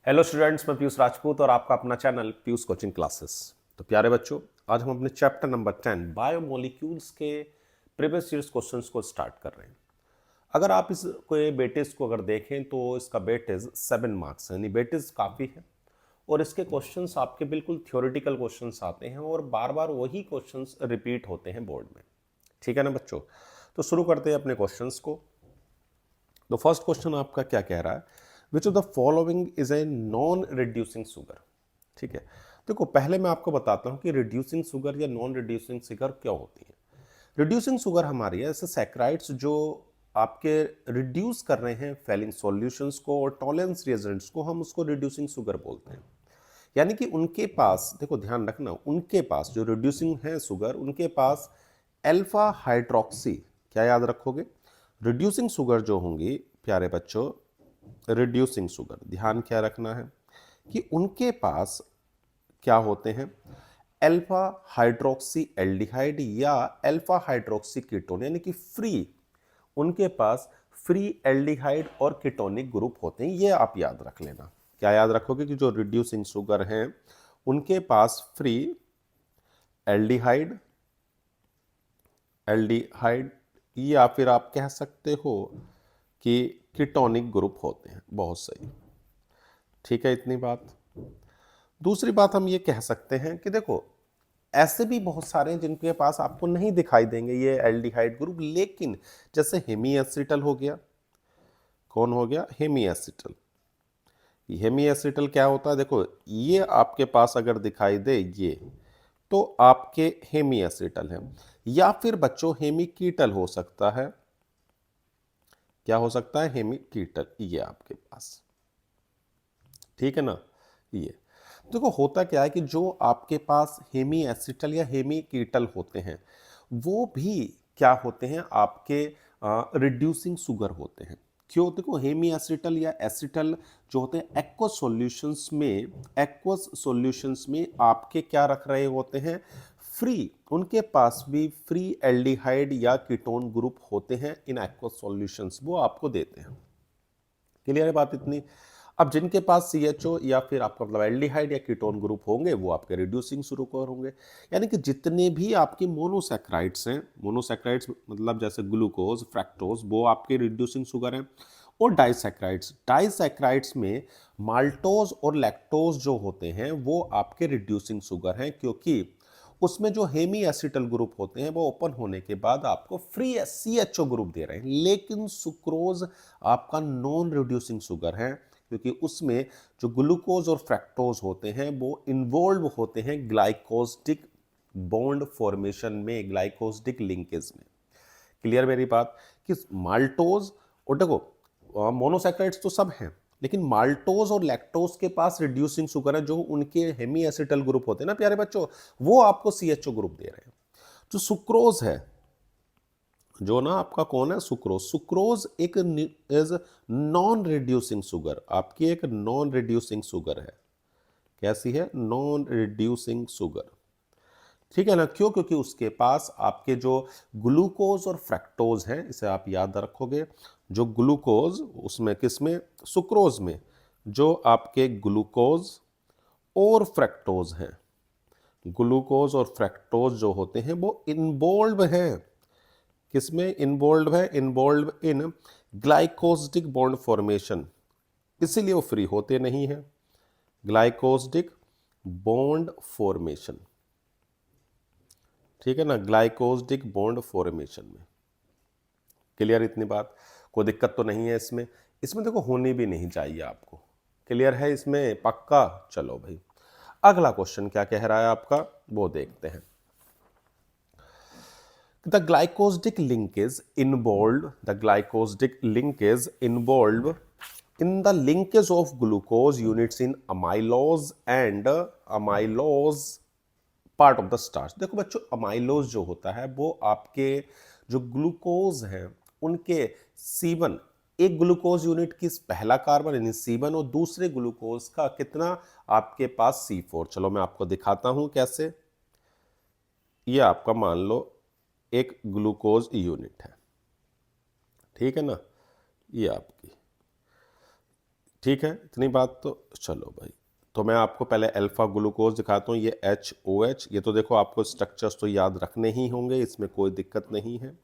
Hello students, मैं पीयूष राजपूत और आपका अपना चैनल पीयूष कोचिंग क्लासेस। तो प्यारे बच्चों, आज हम अपने चैप्टर नंबर 10 बायोमोलिक्यूल्स के प्रीवियस ईयर्स क्वेश्चंस को स्टार्ट कर रहे हैं। अगर आप इस कोई वेटेज को अगर देखें तो इसका वेटेज 7 मार्क्स है, यानी वेटेज काफ़ी है। और इसके क्वेश्चंस आपके बिल्कुल थ्योरेटिकल क्वेश्चंस आते हैं और बार बार वही क्वेश्चंस रिपीट होते हैं बोर्ड में। ठीक है ना बच्चों? तो शुरू करते हैं अपने क्वेश्चंस को। तो फर्स्ट क्वेश्चन आपका क्या कह रहा है, विच of the following is a non reducing sugar. ठीक है, देखो पहले मैं आपको बताता हूं कि रिड्यूसिंग शुगर या नॉन रिड्यूसिंग शुगर क्या होती है। रिड्यूसिंग शुगर हमारी है ऐसे सैकराइड्स जो आपके रिड्यूस कर रहे हैं फेलिंग सॉल्यूशंस को और टॉलरेंस रिएजेंट्स को, हम उसको रिड्यूसिंग शुगर बोलते हैं। यानी कि उनके पास, देखो ध्यान रखना, उनके पास जो रिड्यूसिंग है शुगर, उनके पास अल्फा हाइड्रोक्सी, क्या याद रखोगे, रिड्यूसिंग शुगर जो होंगी प्यारे बच्चों, रिड्यूसिंग शुगर, ध्यान क्या रखना है कि उनके पास क्या होते हैं, अल्फा हाइड्रोक्सी एल्डिहाइड या अल्फा हाइड्रोक्सी कीटोन, यानी कि फ्री, उनके पास फ्री एल्डिहाइड और कीटोनिक ग्रुप होते हैं। ये आप याद रख लेना। क्या याद रखोगे कि जो रिड्यूसिंग शुगर हैं उनके पास फ्री एल्डिहाइड एल्डिहाइड या फिर आप कह सकते हो कि कीटोनिक ग्रुप होते हैं। बहुत सही, ठीक है, इतनी बात। दूसरी बात हम ये कह सकते हैं कि देखो ऐसे भी बहुत सारे हैं जिनके पास आपको नहीं दिखाई देंगे ये एल्डिहाइड ग्रुप, लेकिन जैसे हेमी एसिटल हो गया, कौन हो गया, हेमी एसिटल। हेमी एसिटल क्या होता है, देखो ये आपके पास अगर दिखाई दे ये, तो आपके हेमी एसिटल है। या फिर बच्चों हेमी कीटल हो सकता है, क्या हो सकता है, हेमी कीटल, ये आपके पास, ठीक है ना। ये देखो होता क्या है कि जो आपके पास हेमी एसिटल या हेमी कीटल होते हैं वो भी क्या होते हैं, आपके रिड्यूसिंग शुगर होते हैं। क्यों, देखो हेमी एसिटल या एसिटल जो होते हैं एक्वस सॉल्यूशंस में, एक्वस सॉल्यूशंस में आपके क्या रख रहे होते हैं, फ्री, उनके पास भी फ्री एल्डिहाइड या कीटोन ग्रुप होते हैं इन एक्वस सॉल्यूशंस, वो आपको देते हैं। क्लियर है बात इतनी। अब जिनके पास CHO या फिर आपका मतलब एल्डिहाइड या कीटोन ग्रुप होंगे वो आपके रिड्यूसिंग शुरू कर होंगे। यानी कि जितने भी आपके मोनोसैक्राइड्स हैं, मोनोसैक्राइड्स मतलब जैसे ग्लूकोज, फ्रैक्टोज, वो आपके रिड्यूसिंग शुगर हैं। और डाइसैक्राइड्स, डाइसैक्राइड्स में माल्टोज और लैक्टोज जो होते हैं वो आपके रिड्यूसिंग शुगर हैं, क्योंकि उसमें जो हेमी एसिटल ग्रुप होते हैं वो ओपन होने के बाद आपको फ्री CHO ग्रुप दे रहे हैं। लेकिन सुक्रोज आपका नॉन रिड्यूसिंग शुगर है, क्योंकि उसमें जो ग्लूकोज और फ्रैक्टोज होते हैं वो इन्वॉल्व होते हैं ग्लाइकोस्टिक बॉन्ड फॉर्मेशन में, ग्लाइकोस्टिक लिंकेज में। क्लियर मेरी बात, कि माल्टोज, और देखो मोनोसैक्राइड्स तो सब हैं, लेकिन माल्टोज और लैक्टोज के पास रिड्यूसिंग शुगर है, जो उनके हेमी एसिटल ग्रुप होते हैं ना प्यारे बच्चों, वो आपको CHO ग्रुप दे रहे हैं। जो सुक्रोज है, जो ना आपका कौन है, सुक्रोज, सुक्रोज एक इज नॉन रिड्यूसिंग शुगर, आपकी एक नॉन रिड्यूसिंग शुगर है। कैसी है, नॉन रिड्यूसिंग शुगर, ठीक है ना। क्यों, क्योंकि उसके पास आपके जो ग्लूकोज और फ्रैक्टोज हैं, इसे आप याद रखोगे, जो ग्लूकोज उसमें किसमें, सुक्रोज में, जो आपके ग्लूकोज और फ्रैक्टोज हैं, ग्लूकोज और फ्रैक्टोज जो होते हैं वो इन्वॉल्व हैं, किसमें इन्वॉल्व है, involve in glycosidic bond formation, इसीलिए वो फ्री होते नहीं हैं, ग्लाइकोसिडिक बॉन्ड फॉर्मेशन, ठीक है ना, ग्लाइकोसिडिक बॉन्ड फॉर्मेशन में। क्लियर इतनी बात, कोई दिक्कत तो नहीं है इसमें, इसमें देखो होनी भी नहीं चाहिए आपको। क्लियर है इसमें, पक्का। चलो भाई, अगला क्वेश्चन क्या कह रहा है आपका, वो देखते हैं। The glycosidic linkage involved, the glycosidic linkage involved in the linkage of glucose units in amylose and amylose part of the starch. देखो बच्चों, अमाइलोज जो होता है वो आपके जो ग्लूकोज हैं उनके C1, एक ग्लूकोज यूनिट की पहला कार्बन यानी C1 और दूसरे ग्लूकोज का कितना आपके पास C4। चलो मैं आपको दिखाता हूं कैसे। ये आपका मान लो एक ग्लूकोज यूनिट है, ठीक है ना, ये आपकी, ठीक है, इतनी बात तो चलो भाई। तो मैं आपको पहले अल्फा ग्लूकोज दिखाता हूँ, ये HOH, ये तो देखो आपको स्ट्रक्चर्स तो याद रखने ही होंगे, इसमें कोई दिक्कत नहीं है,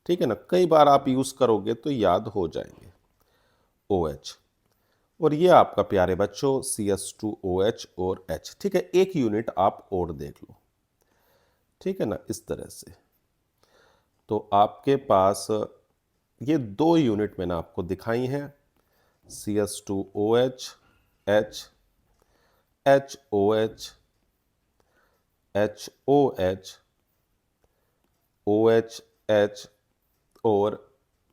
ठीक है ना, कई बार आप यूज़ करोगे तो याद हो जाएंगे। OH, और ये आपका प्यारे बच्चों CS2OH और H, ठीक है, एक यूनिट आप और देख लो, ठीक है ना, इस तरह से। तो आपके पास ये 2 यूनिट मैंने आपको दिखाई हैं, CS2OH, H, HOH, HOH, OHH और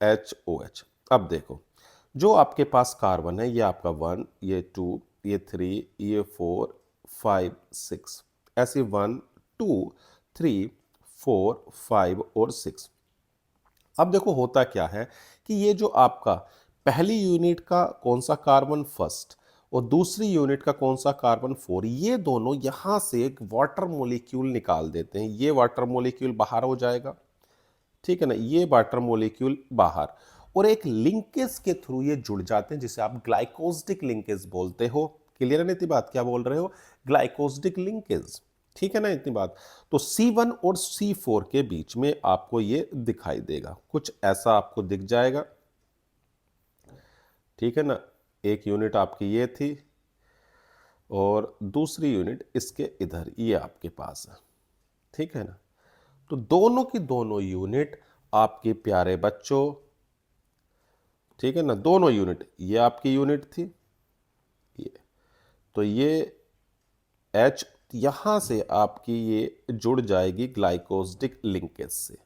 HOH। अब देखो, जो आपके पास कार्बन है, ये आपका 1, ये 2, ये 3, ये 4, 5, 6, ऐसे 1, 2, 3, 4, 5 और 6। अब देखो होता क्या है कि ये जो आपका पहली यूनिट का कौन सा कार्बन फर्स्ट और दूसरी यूनिट का कौन सा कार्बन 4, ये दोनों यहां से एक वाटर मॉलिक्यूल निकाल देते हैं, ये वाटर मॉलिक्यूल बाहर हो जाएगा, ठीक है ना, ये वाटर मॉलिक्यूल बाहर, और एक लिंकेज के थ्रू ये जुड़ जाते हैं जिसे आप ग्लाइकोसिडिक लिंकेज बोलते हो। क्लियर है ना इतनी बात, क्या बोल रहे हो, ग्लाइकोसिडिक लिंकेज, ठीक है ना इतनी बात। तो C1 और C4 के बीच में आपको ये दिखाई देगा, कुछ ऐसा आपको दिख जाएगा, ठीक है ना, एक यूनिट आपकी ये थी और दूसरी यूनिट इसके इधर ये आपके पास है, ठीक है ना। तो दोनों की दोनों यूनिट आपके प्यारे बच्चों, ठीक है ना, दोनों यूनिट, ये आपकी यूनिट थी, ये तो ये H यहां से आपकी ये जुड़ जाएगी ग्लाइकोसिडिक लिंकेज से।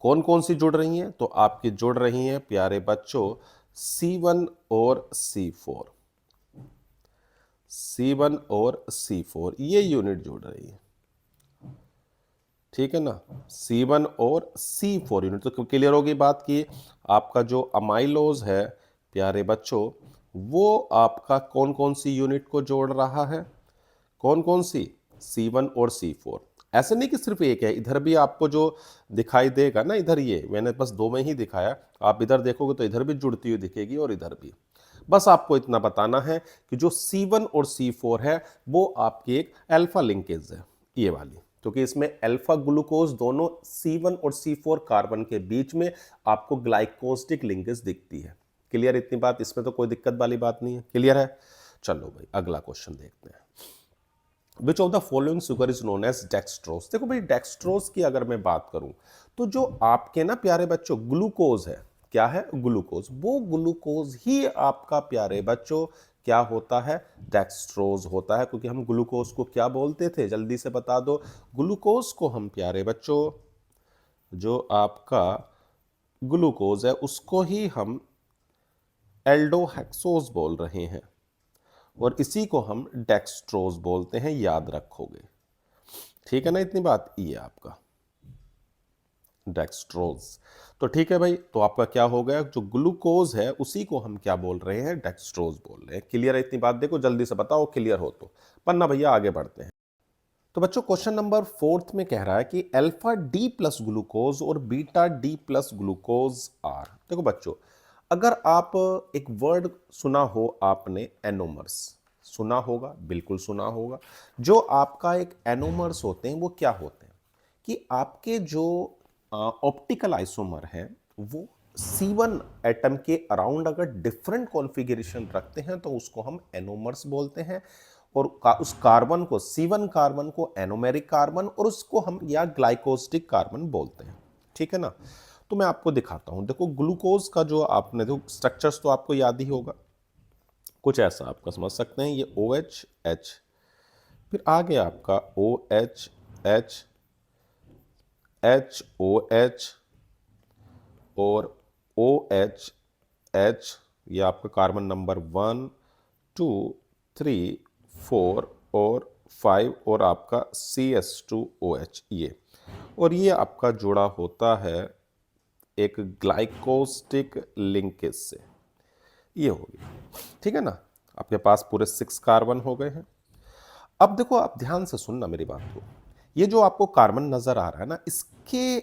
कौन कौन सी जुड़ रही हैं, तो आपकी जुड़ रही हैं प्यारे बच्चों C1 और C4, C1 और C4 ये यूनिट जुड़ रही है, ठीक है ना, C1 और C4 यूनिट। तो क्लियर होगी बात की आपका जो अमाइलोज है प्यारे बच्चों, वो आपका कौन कौन सी यूनिट को जोड़ रहा है, कौन कौन सी, C1 और C4। ऐसे नहीं कि सिर्फ एक है, इधर भी आपको जो दिखाई देगा ना, इधर ये मैंने बस 2 में ही दिखाया, आप इधर देखोगे तो इधर भी जुड़ती हुई दिखेगी और इधर भी। बस आपको इतना बताना है कि जो C1 और C4 है वो आपकी एक अल्फा लिंकेज है, ये वाली, क्योंकि इसमें अल्फा ग्लूकोज दोनों C1 और C4 कार्बन के बीच में आपको ग्लाइकोसिडिक लिंकेज दिखती है। क्लियर इतनी बात, इसमें तो कोई दिक्कत वाली बात नहीं है, क्लियर है। चलो भाई अगला क्वेश्चन देखते हैं। Which of the following sugar is known as dextrose. देखो भाई डेक्सट्रोज की अगर मैं बात करूं तो जो आपके ना प्यारे बच्चों ग्लूकोज है, क्या है, ग्लूकोज, वो ग्लूकोज ही आपका प्यारे बच्चों क्या होता है, डेक्सट्रोज होता है। क्योंकि हम ग्लूकोज को क्या बोलते थे, जल्दी से बता दो, ग्लूकोज को हम प्यारे बच्चों, जो आपका ग्लूकोज है उसको ही हम एल्डोहेक्सोज बोल रहे हैं और इसी को हम डेक्सट्रोज बोलते हैं, याद रखोगे, ठीक है ना इतनी बात, ये आपका डेक्सट्रोज। तो ठीक है भाई, तो आपका क्या हो गया, जो ग्लूकोज है उसी को हम क्या बोल रहे हैं, डेक्सट्रोज बोल रहे हैं। क्लियर है इतनी बात, देखो जल्दी से बताओ क्लियर हो तो, पन्ना भैया आगे बढ़ते हैं। तो बच्चों क्वेश्चन नंबर 4 में कह रहा है कि अल्फा डी प्लस ग्लूकोज और beta D plus glucose are. देखो बच्चों, अगर आप एक वर्ड सुना हो आपने, एनोमर्स, सुना होगा, बिल्कुल सुना होगा। जो आपका एक एनोमर्स होते हैं वो क्या होते हैं कि आपके जो ऑप्टिकल आइसोमर है वो C1 एटम के अराउंड अगर डिफरेंट कॉन्फ़िगरेशन रखते हैं तो उसको हम एनोमर्स बोलते हैं, और उस कार्बन को, C1 कार्बन को एनोमेरिक कार्बन और उसको हम या ग्लाइकोसिडिक कार्बन बोलते हैं, ठीक है ना। तो मैं आपको दिखाता हूं, देखो ग्लूकोज का जो आपने देखो स्ट्रक्चर्स तो आपको याद ही होगा, कुछ ऐसा आपका समझ सकते हैं, ये OH H, फिर आगे आपका OH H, HOH और OH H, ये आपका कार्बन नंबर 1, 2, 3, 4 और 5 और आपका CS2OH ये, और ये आपका जुड़ा होता है एक ग्लाइकोसिडिक लिंकेज से, ये हो गया, ठीक है ना। आपके पास पूरे 6 कार्बन हो गए हैं। अब देखो आप ध्यान से सुनना मेरी बात को, ये जो आपको कार्बन नजर आ रहा है ना, इसके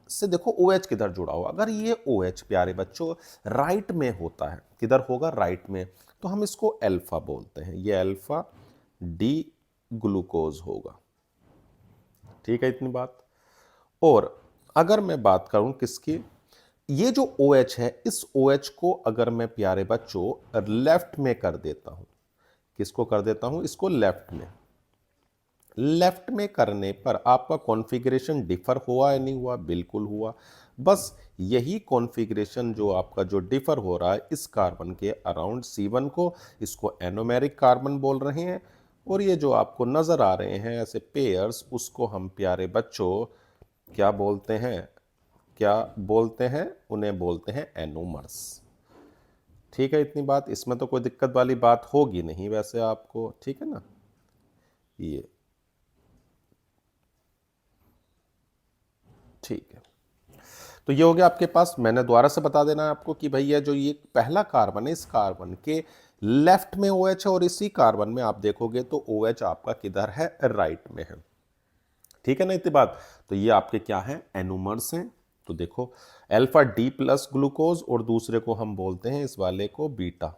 से देखो OH किधर जुड़ा हुआ, अगर ये OH प्यारे बच्चों राइट में होता है, किधर होगा, राइट में, तो हम इसको अल्फा बोलते हैं, ये अल्फा डी ग्लूकोज होगा। ठीक है इतनी बात। और अगर मैं बात करूं किसकी, ये जो OH है, इस OH को अगर मैं प्यारे बच्चों लेफ्ट में कर देता हूं, किसको कर देता हूं, इसको लेफ्ट में, लेफ्ट में करने पर आपका कॉन्फ़िगरेशन डिफर हुआ या नहीं हुआ, बिल्कुल हुआ। बस यही कॉन्फ़िगरेशन जो आपका जो डिफर हो रहा है इस कार्बन के अराउंड C1 को, इसको एनोमेरिक कार्बन बोल रहे हैं। और ये जो आपको नजर आ रहे हैं ऐसे पेयर्स, उसको हम प्यारे बच्चों क्या बोलते हैं, क्या बोलते हैं, उन्हें बोलते हैं एनोमर्स। ठीक है इतनी बात, इसमें तो कोई दिक्कत वाली बात होगी नहीं वैसे आपको, ठीक है ना। ये ठीक है, तो ये हो गया आपके पास। मैंने दोबारा से बता देना है आपको कि भैया जो ये पहला कार्बन है, इस कार्बन के लेफ्ट में OH है, और इसी कार्बन में आप देखोगे तो OH आपका किधर है, राइट में है। ठीक है ना इतनी बात। तो ये आपके क्या है, एनोमर्स हैं। तो देखो अल्फा डी प्लस ग्लूकोज, और दूसरे को हम बोलते हैं इस वाले को बीटा,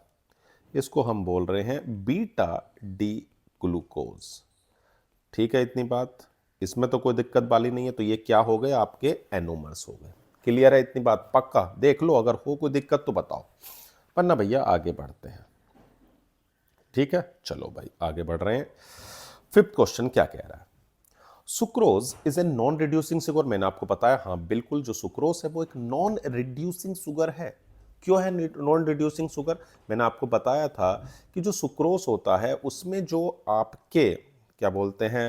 इसको हम बोल रहे हैं बीटा डी ग्लूकोज। ठीक है इतनी बात, इसमें तो कोई दिक्कत वाली नहीं है। तो ये क्या हो गए, आपके एनोमर्स हो गए। क्लियर है इतनी बात, पक्का देख लो, अगर हो कोई दिक्कत तो बताओ, वरना भैया आगे बढ़ते हैं। ठीक है चलो भाई आगे बढ़ रहे हैं। फिफ्थ क्वेश्चन क्या कह रहा है, sucrose is a non reducing sugar. मैंने आपको बताया, हाँ बिल्कुल, जो सुक्रोज है वो एक नॉन रिड्यूसिंग शुगर है। क्यों है नॉन रिड्यूसिंग शुगर, मैंने आपको बताया था कि जो सुक्रोज होता है उसमें जो आपके क्या बोलते हैं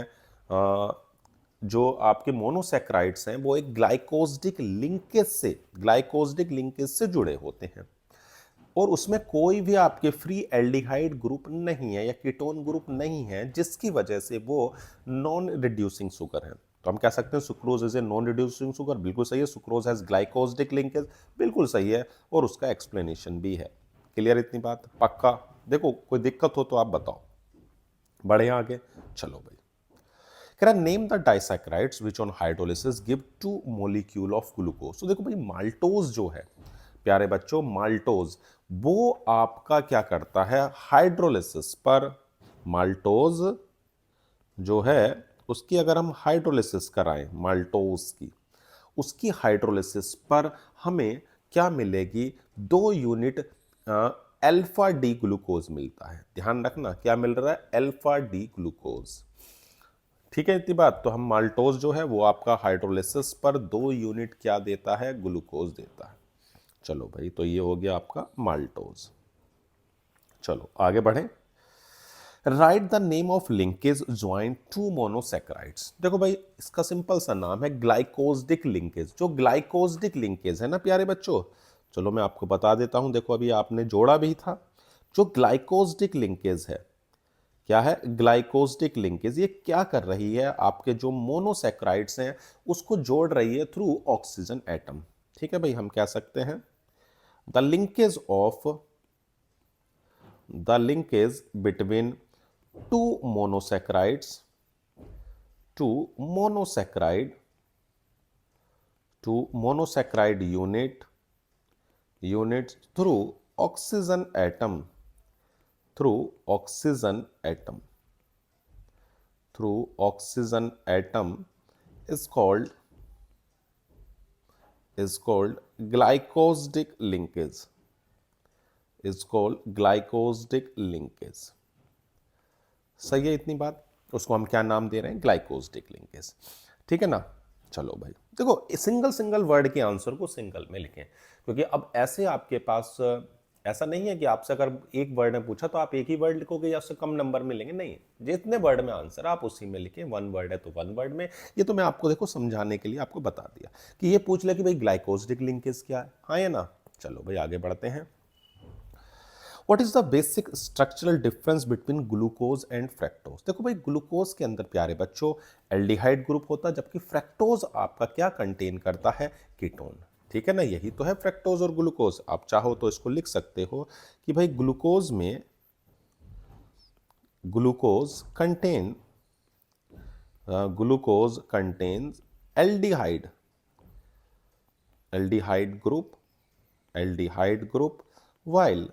जो आपके मोनोसैक्राइड्स हैं वो एक ग्लाइकोजिक लिंकेज से जुड़े होते हैं, और उसमें कोई भी आपके फ्री एल्डिहाइड ग्रुप नहीं है या कीटोन ग्रुप नहीं है, जिसकी वजह से वो नॉन रिड्यूसिंग शुगर है। तो हम कह सकते हैं sucrose is a non reducing sugar, बिल्कुल सही है। सुक्रोज हैज ग्लाइकोजिक लिंकेज, बिल्कुल सही है, और उसका एक्सप्लेनेशन भी है। क्लियर इतनी बात, पक्का। देखो कोई दिक्कत हो तो आप बताओ, बढ़े आगे। चलो भाई, कह रहा name the disaccharides which on hydrolysis give two molecule of glucose. तो देखो भाई माल्टोज जो है प्यारे बच्चों, माल्टोज वो आपका क्या करता है, हाइड्रोलिसिस पर, माल्टोज जो है उसकी अगर हम हाइड्रोलिसिस कराएं, माल्टोज की, उसकी हाइड्रोलिसिस पर हमें क्या मिलेगी, 2 यूनिट अल्फा डी ग्लूकोज मिलता है। ध्यान रखना क्या मिल रहा है, अल्फा डी ग्लूकोज। ठीक है इतनी बात। तो हम माल्टोज जो है वो आपका हाइड्रोलिसिस पर 2 यूनिट क्या देता है, ग्लूकोज देता है। चलो भाई, तो ये हो गया आपका माल्टोज। चलो आगे बढ़ें। Write the name of linkage join two monosaccharides. देखो भाई इसका सिंपल सा नाम है ग्लाइकोजिक लिंकेज। जो ग्लाइकोजिक लिंकेज है ना प्यारे बच्चों, चलो मैं आपको बता देता हूं। देखो अभी आपने जोड़ा भी था, जो ग्लाइकोजिक लिंकेज है, क्या है, ग्लाइकोजिक लिंकेज, ये क्या कर रही है, आपके जो मोनोसैक्राइड्स हैं उसको जोड़ रही है थ्रू ऑक्सीजन एटम। ठीक है भाई, हम कह सकते हैं the linkage between two monosaccharides to monosaccharide units through oxygen atom through oxygen atom is called glycosidic linkage, सही है इतनी बात। उसको हम क्या नाम दे रहे हैं, ग्लाइकोजिडिक लिंकेज। ठीक है ना। चलो भाई देखो, सिंगल सिंगल वर्ड के आंसर को सिंगल में लिखें, क्योंकि अब ऐसे आपके पास ऐसा नहीं है कि आपसे अगर एक वर्ड में पूछा तो आप एक ही वर्ड लिखोगे या उससे कम नंबर मिलेंगे, नहीं, जितने वर्ड में आंसर आप उसी में लिखें। 1 वर्ड है तो 1 वर्ड में। ये तो मैं आपको देखो समझाने के लिए आपको बता दिया कि ये पूछ ले कि भाई ग्लाइकोजिडिक लिंकेज क्या है, हाँ या ना। चलो भाई आगे बढ़ते हैं। What is the basic structural difference between glucose and fructose. देखो भाई ग्लूकोज के अंदर प्यारे बच्चों एल्डिहाइड ग्रुप होता है, जबकि फ्रैक्टोज आपका क्या कंटेन करता है, कीटोन। ठीक है ना, यही तो है फ्रैक्टोज और ग्लूकोज। आप चाहो तो इसको लिख सकते हो कि भाई ग्लूकोज में glucose contains aldehyde aldehyde group, while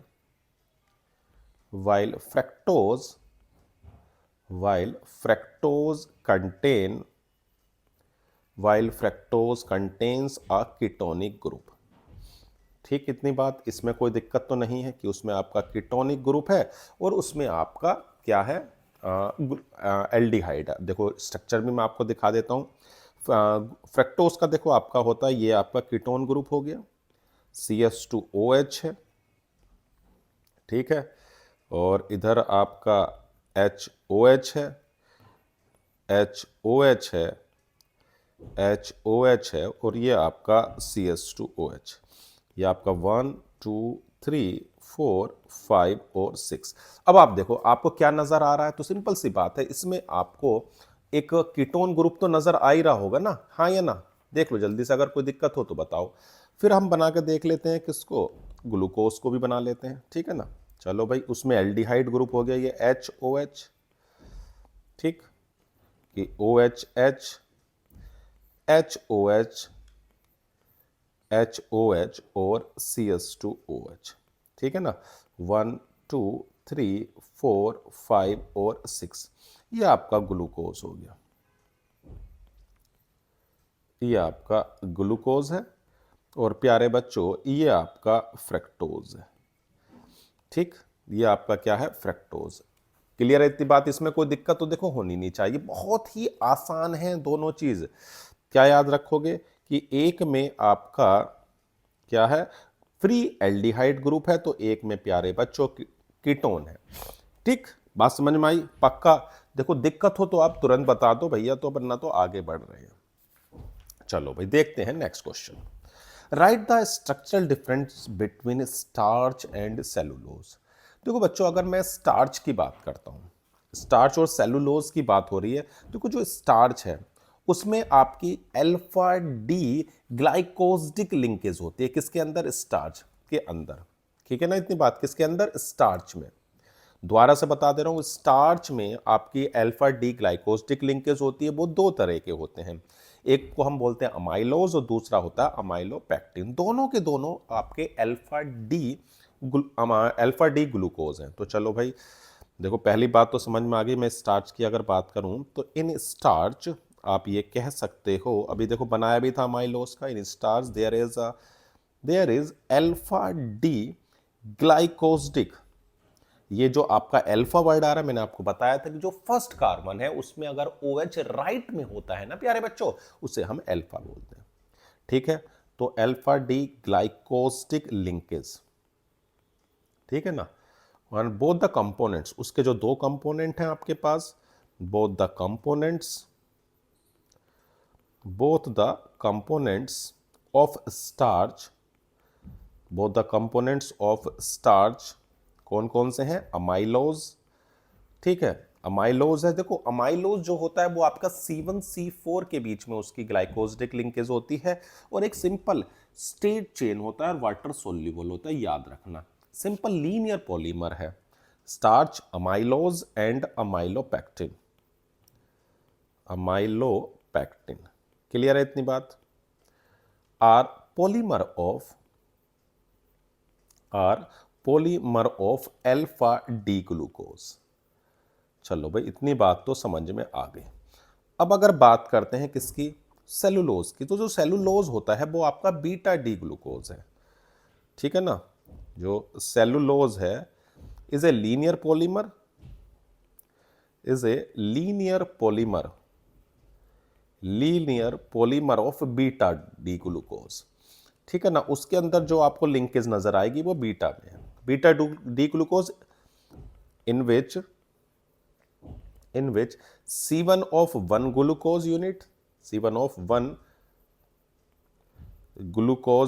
fructose contains a ketonic group। ठीक, इतनी बात, इसमें कोई दिक्कत तो नहीं है कि उसमें आपका कीटोनिक ग्रुप है और उसमें आपका क्या है, एल्डिहाइड है। देखो स्ट्रक्चर भी मैं आपको दिखा देता हूँ। फ्रक्टोज का देखो आपका होता है, ये आपका कीटोन ग्रुप हो गया, CH2OH है, ठीक है, और इधर आपका HOH है, HOH है, HOH है, और ये आपका CH2OH। ये आपका 1 2 3 4 5 और 6। अब आप देखो आपको क्या नजर आ रहा है, तो सिंपल सी बात है, इसमें आपको एक कीटोन ग्रुप तो नजर आ ही रहा होगा ना, हाँ या ना? देख लो जल्दी से, अगर कोई दिक्कत हो तो बताओ, फिर हम बना के देख लेते हैं किसको, ग्लूकोज को भी बना लेते हैं, ठीक है ना। चलो भाई, उसमें एल्डिहाइड ग्रुप हो गया ये HOH, ठीक, कि OH HOH HOH और CH2OH, ठीक है ना, 1 2 3 4 5 और 6, ये आपका ग्लूकोज हो गया, ये आपका ग्लूकोज है, और प्यारे बच्चों ये आपका फ्रक्टोज है, ठीक, ये आपका क्या है, फ्रक्टोज। क्लियर है इतनी बात, इसमें कोई दिक्कत तो देखो होनी नहीं चाहिए, बहुत ही आसान है दोनों चीज। क्या याद रखोगे कि एक में आपका क्या है, फ्री एल्डिहाइड ग्रुप है, तो एक में प्यारे बच्चों कीटोन है, ठीक, बात समझ में आई? पक्का? देखो दिक्कत हो तो आप तुरंत बता दो भैया, तो वरना तो आगे बढ़ रहे हैं। चलो भाई देखते हैं next question. Right the structural difference between starch and cellulose. देखो बच्चों, अगर मैं स्टार्च की बात करता हूं, स्टार्च और सेलुलोज की बात हो रही है, देखो जो स्टार्च है उसमें आपकी अल्फा डी ग्लाइकोसिडिक लिंकेज होती है, किसके अंदर, स्टार्च के अंदर, ठीक है ना, इतनी बात, किसके अंदर, स्टार्च में। दोबारा से बता दे रहा हूं, स्टार्च में आपकी अल्फा डी ग्लाइकोसिडिक लिंकेज होती है, वो दो तरह के होते हैं, एक को हम बोलते हैं अमाइलोज और दूसरा होता है अमाइलोपेक्टिन। दोनों के दोनों आपके अल्फा डी ग्लूकोज हैं। तो चलो भाई देखो, पहली बात तो समझ में आ गई। मैं स्टार्च की अगर बात करूं तो इन स्टार्च आप ये कह सकते हो, अभी देखो बनाया भी था अमाइलोज का, in starch there is alpha D glycosidic. ये जो आपका अल्फा वर्ड आ रहा है, मैंने आपको बताया था कि जो फर्स्ट कार्बन है उसमें अगर OH राइट में होता है ना प्यारे बच्चों, उसे हम अल्फा बोलते हैं, ठीक है। तो अल्फा डी ग्लाइकोसिडिक लिंकेज, ठीक है ना, और बोथ द कंपोनेंट्स, उसके जो दो कंपोनेंट हैं आपके पास, both the components of starch, both the components of starch कौन कौन से हैं, अमाइलोज, ठीक है, अमाइलोज है। देखो अमाइलोज जो होता है वो आपका C1 C4 के बीच में उसकी ग्लाइकोसिडिक लिंकेज होती है, और एक सिंपल स्ट्रेट चेन होता है और वाटर सोल्यूबल होता है, याद रखना, सिंपल लीनियर पॉलीमर है starch, amylose and amylopectin. Clear है इतनी बात? Are polymer of alpha D glucose. चलो भाई इतनी बात तो समझ में आ गई। अब अगर बात करते हैं किसकी, सेलुलोज की, तो जो सेलुलोज होता है वो आपका बीटा डी ग्लूकोज है, ठीक है ना। जो सेलुलोज है is a linear polymer of beta D glucose, ठीक है ना। उसके अंदर जो आपको लिंकेज नजर आएगी वो बीटा में है, beta D glucose, in which C1 of 1 glucose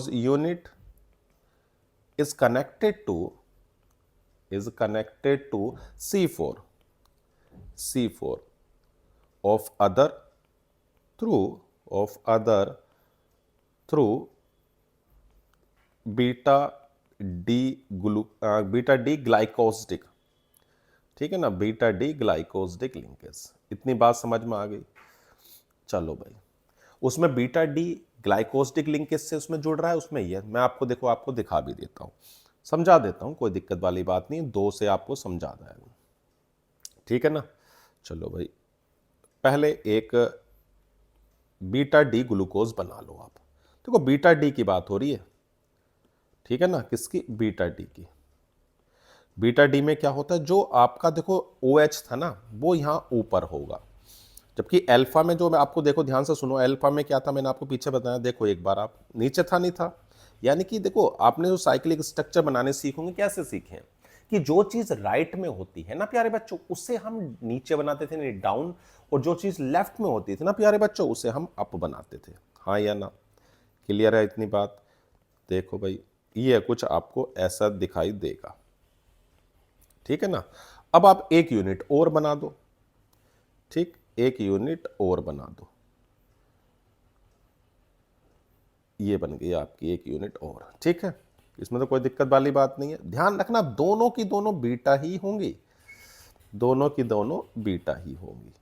unit is connected to C4 of other through beta D glycosidic, ठीक है ना, बीटा डी ग्लाइकोसिडिक लिंकेज। इतनी बात समझ में आ गई? चलो भाई, उसमें बीटा डी ग्लाइकोसिडिक लिंकेज से उसमें जुड़ रहा है, उसमें ये मैं आपको देखो आपको दिखा भी देता हूं, समझा देता हूं, कोई दिक्कत वाली बात नहीं, 2 से आपको समझा जाएगा, ठीक है ना। चलो भाई, पहले एक बीटा डी ग्लूकोज बना लो आप। देखो बीटा डी की बात हो रही है, ठीक है ना, किसकी, बीटा डी की। बीटा डी में क्या होता है, जो आपका देखो ओ OH था ना, वो यहां ऊपर होगा, जबकि अल्फा में जो मैं आपको, देखो ध्यान से सुनो, अल्फा में क्या था, मैंने आपको पीछे बताया, देखो एक बार आप नीचे था नहीं था। यानी कि देखो आपने जो साइक्लिक स्ट्रक्चर बनाने सीखोगे, कैसे सीखे कि जो चीज राइट में होती है ना प्यारे बच्चों, उसे हम नीचे बनाते थे, नहीं डाउन, और जो चीज लेफ्ट में होती थी ना प्यारे बच्चों, उसे हम अप बनाते थे। हाँ या ना, क्लियर है इतनी बात। देखो भाई, ये कुछ आपको ऐसा दिखाई देगा, ठीक है ना। अब आप एक यूनिट और बना दो, ठीक, एक यूनिट और बना दो, ये बन गई आपकी एक यूनिट और, ठीक है, इसमें तो कोई दिक्कत वाली बात नहीं है। ध्यान रखना दोनों की दोनों बीटा ही होंगी, दोनों की दोनों बीटा ही होंगी।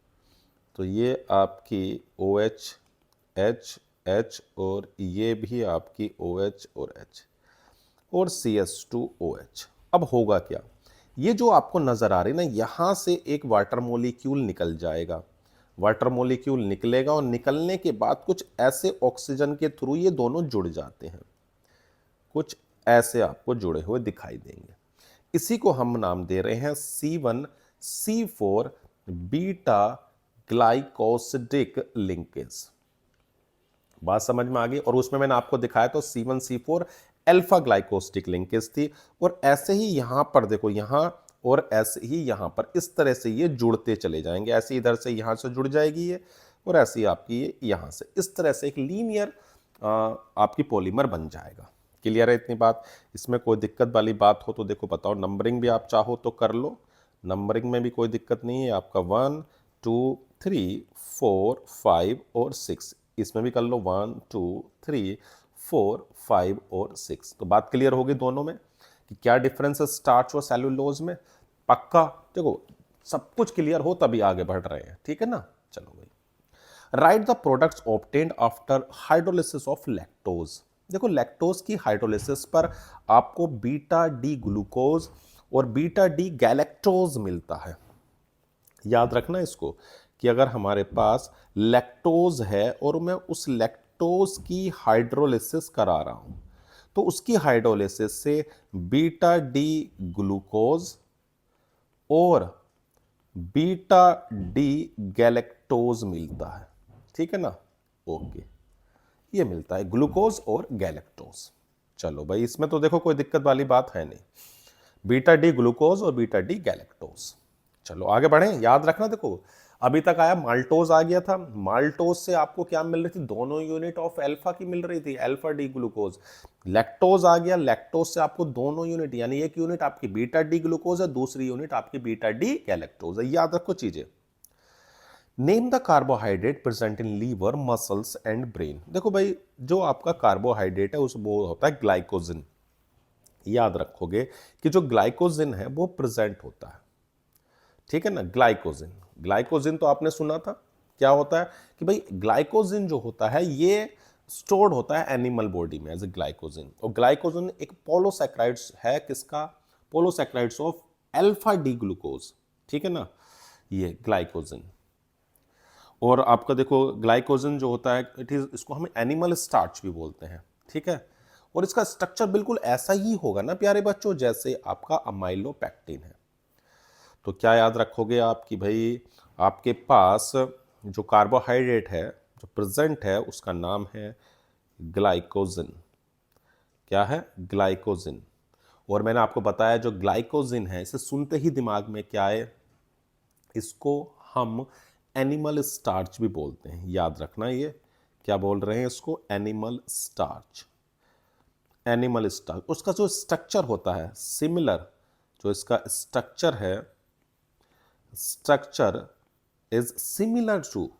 तो ये आपकी OH H H और ये भी आपकी OH और H और CH2OH। अब होगा क्या, ये जो आपको नजर आ रही ना, यहां से एक वाटर मॉलिक्यूल निकल जाएगा, वाटर मॉलिक्यूल निकलेगा और निकलने के बाद कुछ ऐसे ऑक्सीजन के थ्रू ये दोनों जुड़ जाते हैं, कुछ ऐसे आपको जुड़े हुए दिखाई देंगे। इसी को हम नाम दे रहे हैं C1C4 बीटा ग्लाइकोसिडिक लिंकेज। बात समझ में आ गई। और उसमें मैंने आपको दिखाया तो C1C4 अल्फा ग्लाइकोसिडिक लिंकेज थी, और ऐसे ही यहां पर देखो, यहां और ऐसे ही यहां पर, इस तरह से ये जुड़ते चले जाएंगे, ऐसे इधर से यहां से जुड़ जाएगी ये, और ऐसे ही आपकी ये यहां से, इस तरह से एक लीनियर आपकी पॉलीमर बन जाएगा। क्लियर है इतनी बात। इसमें कोई दिक्कत वाली बात हो तो देखो बताओ, नंबरिंग भी आप चाहो तो कर लो, नंबरिंग में भी कोई दिक्कत नहीं है। आपका 1 2 3 4 5 और 6, इसमें भी कर लो 1 2 3 4 5 और 6। तो बात क्लियर होगी दोनों में कि क्या डिफरेंस है स्टार्च और सेलुलोज में। पक्का, देखो सब कुछ क्लियर हो तभी आगे बढ़ रहे हैं, ठीक है ना। चलो भाई, right the products obtained after hydrolysis of lactose. देखो लैक्टोज की हाइड्रोलिसिस पर आपको बीटा डी ग्लूकोज और बीटा डी गैलेक्टोज मिलता है। याद रखना इसको कि अगर हमारे पास लैक्टोज है और मैं उस लैक्टोज की हाइड्रोलिसिस करा रहा हूं, तो उसकी हाइड्रोलिसिस से बीटा डी ग्लूकोज और बीटा डी गैलेक्टोज मिलता है, ठीक है ना। ओके, ये मिलता है ग्लूकोज और गैलेक्टोज। चलो भाई, इसमें तो देखो कोई दिक्कत वाली बात है नहीं, बीटा डी ग्लूकोज और बीटा डी गैलेक्टोज। चलो आगे बढ़े। याद रखना, देखो अभी तक आया माल्टोज आ गया था, माल्टोज से आपको क्या मिल रही थी, दोनों यूनिट ऑफ अल्फा की मिल रही थी, अल्फा डी ग्लूकोज। लैक्टोज आ गया, लैक्टोज से आपको दोनों यूनिट, यानी एक यूनिट आपकी बीटा डी ग्लूकोज है, दूसरी यूनिट आपकी बीटा डी गैलेक्टोज है। याद रखो चीजें। Name the carbohydrate present in liver muscles and brain. देखो भाई, जो आपका कार्बोहाइड्रेट है उस वो होता है ग्लाइकोजन। याद रखोगे कि जो ग्लाइकोजन है वो प्रेजेंट होता है, ठीक है ना। ग्लाइकोजन, ग्लाइकोजन तो आपने सुना था क्या होता है कि भाई ग्लाइकोजन जो होता है ये स्टोर्ड होता है एनिमल बॉडी में एज ए ग्लाइकोजन। और ग्लाइकोजन एक पोलोसैकेराइड्स है, किसका, पोलोसैकेराइड्स ऑफ अल्फा डी ग्लूकोज, ठीक है ना, ये ग्लाइकोजन। और आपका देखो ग्लाइकोजन जो होता है इट इज, इसको हम एनिमल स्टार्च भी बोलते हैं, ठीक है। और इसका स्ट्रक्चर बिल्कुल ऐसा ही होगा ना प्यारे बच्चों जैसे आपका अमाइलोपेक्टिन है। तो क्या याद रखोगे आप कि भाई आपके पास जो कार्बोहाइड्रेट है जो प्रेजेंट है उसका नाम है ग्लाइकोजन। क्या है, ग्लाइकोजन। और मैंने आपको बताया जो ग्लाइकोजन है इसे सुनते ही दिमाग में क्या है, इसको हम एनिमल स्टार्च भी बोलते हैं। याद रखना, ये क्या बोल रहे हैं इसको, एनिमल स्टार्च। एनिमल स्टार्च, उसका जो स्ट्रक्चर होता है सिमिलर, जो इसका स्ट्रक्चर है, structure is similar to,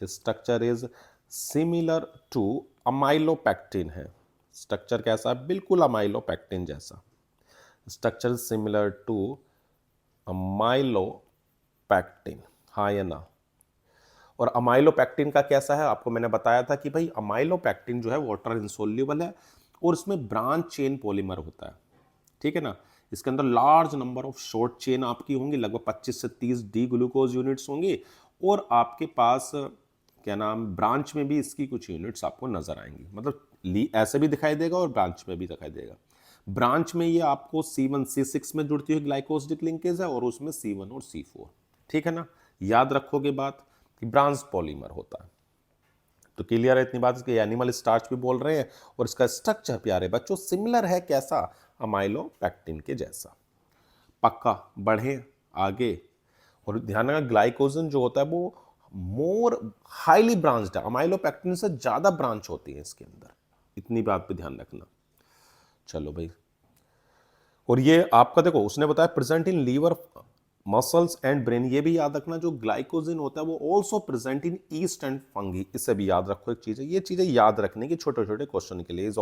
structure is similar to amylopectin है। स्ट्रक्चर कैसा है, बिल्कुल अमाइलोपेक्टिन जैसा। स्ट्रक्चर सिमिलर टू अमाइलोपेक्टिन, हाँ या ना। और अमाइलोपेक्टिन का कैसा है, आपको मैंने बताया था कि भाई अमाइलोपेक्टिन जो है वाटर इनसोल्यूबल है और इसमें ब्रांच चेन पॉलीमर होता है, ठीक है ना। इसके अंदर large number of short chain आपकी होंगी, लगभग 25 से 30 डी ग्लूकोज यूनिट्स होंगी, और आपके पास क्या नाम ब्रांच में भी इसकी कुछ यूनिट्स आपको नजर आएंगी, मतलब ऐसे भी दिखाई देगा और ब्रांच में भी दिखाई देगा। ब्रांच में ये आपको C1 C6 में जुड़ती हुई ग्लाइकोसिडिक लिंकेज है और उसमें C1 और C4, ठीक है ना। याद रखोगे बात कि ब्रांच पॉलीमर होता है। तो क्लियर है इतनी बात, इसके एनिमल स्टार्च भी बोल रहे हैं और इसका स्ट्रक्चर प्यारे बच्चों सिमिलर है, कैसा, अमाइलोपेक्टिन के जैसा। पक्का, बढ़े आगे। और ध्यान रखना ग्लाइकोजन जो होता है वो मोर हाईली ब्रांच्ड है, अमाइलोपेक्टिन से ज्यादा ब्रांच होती है इसके अंदर, इतनी बात पे ध्यान रखना। चलो भाई, और ये आपका देखो उसने बताया present in liver muscles and brain, ये भी याद रखना जो ग्लाइकोजिन होता है वो also present in yeast and fungi, इसे भी याद रखो एक चीज है, ये चीजें याद रखने की छोटे छोटे क्वेश्चन के लिए। Is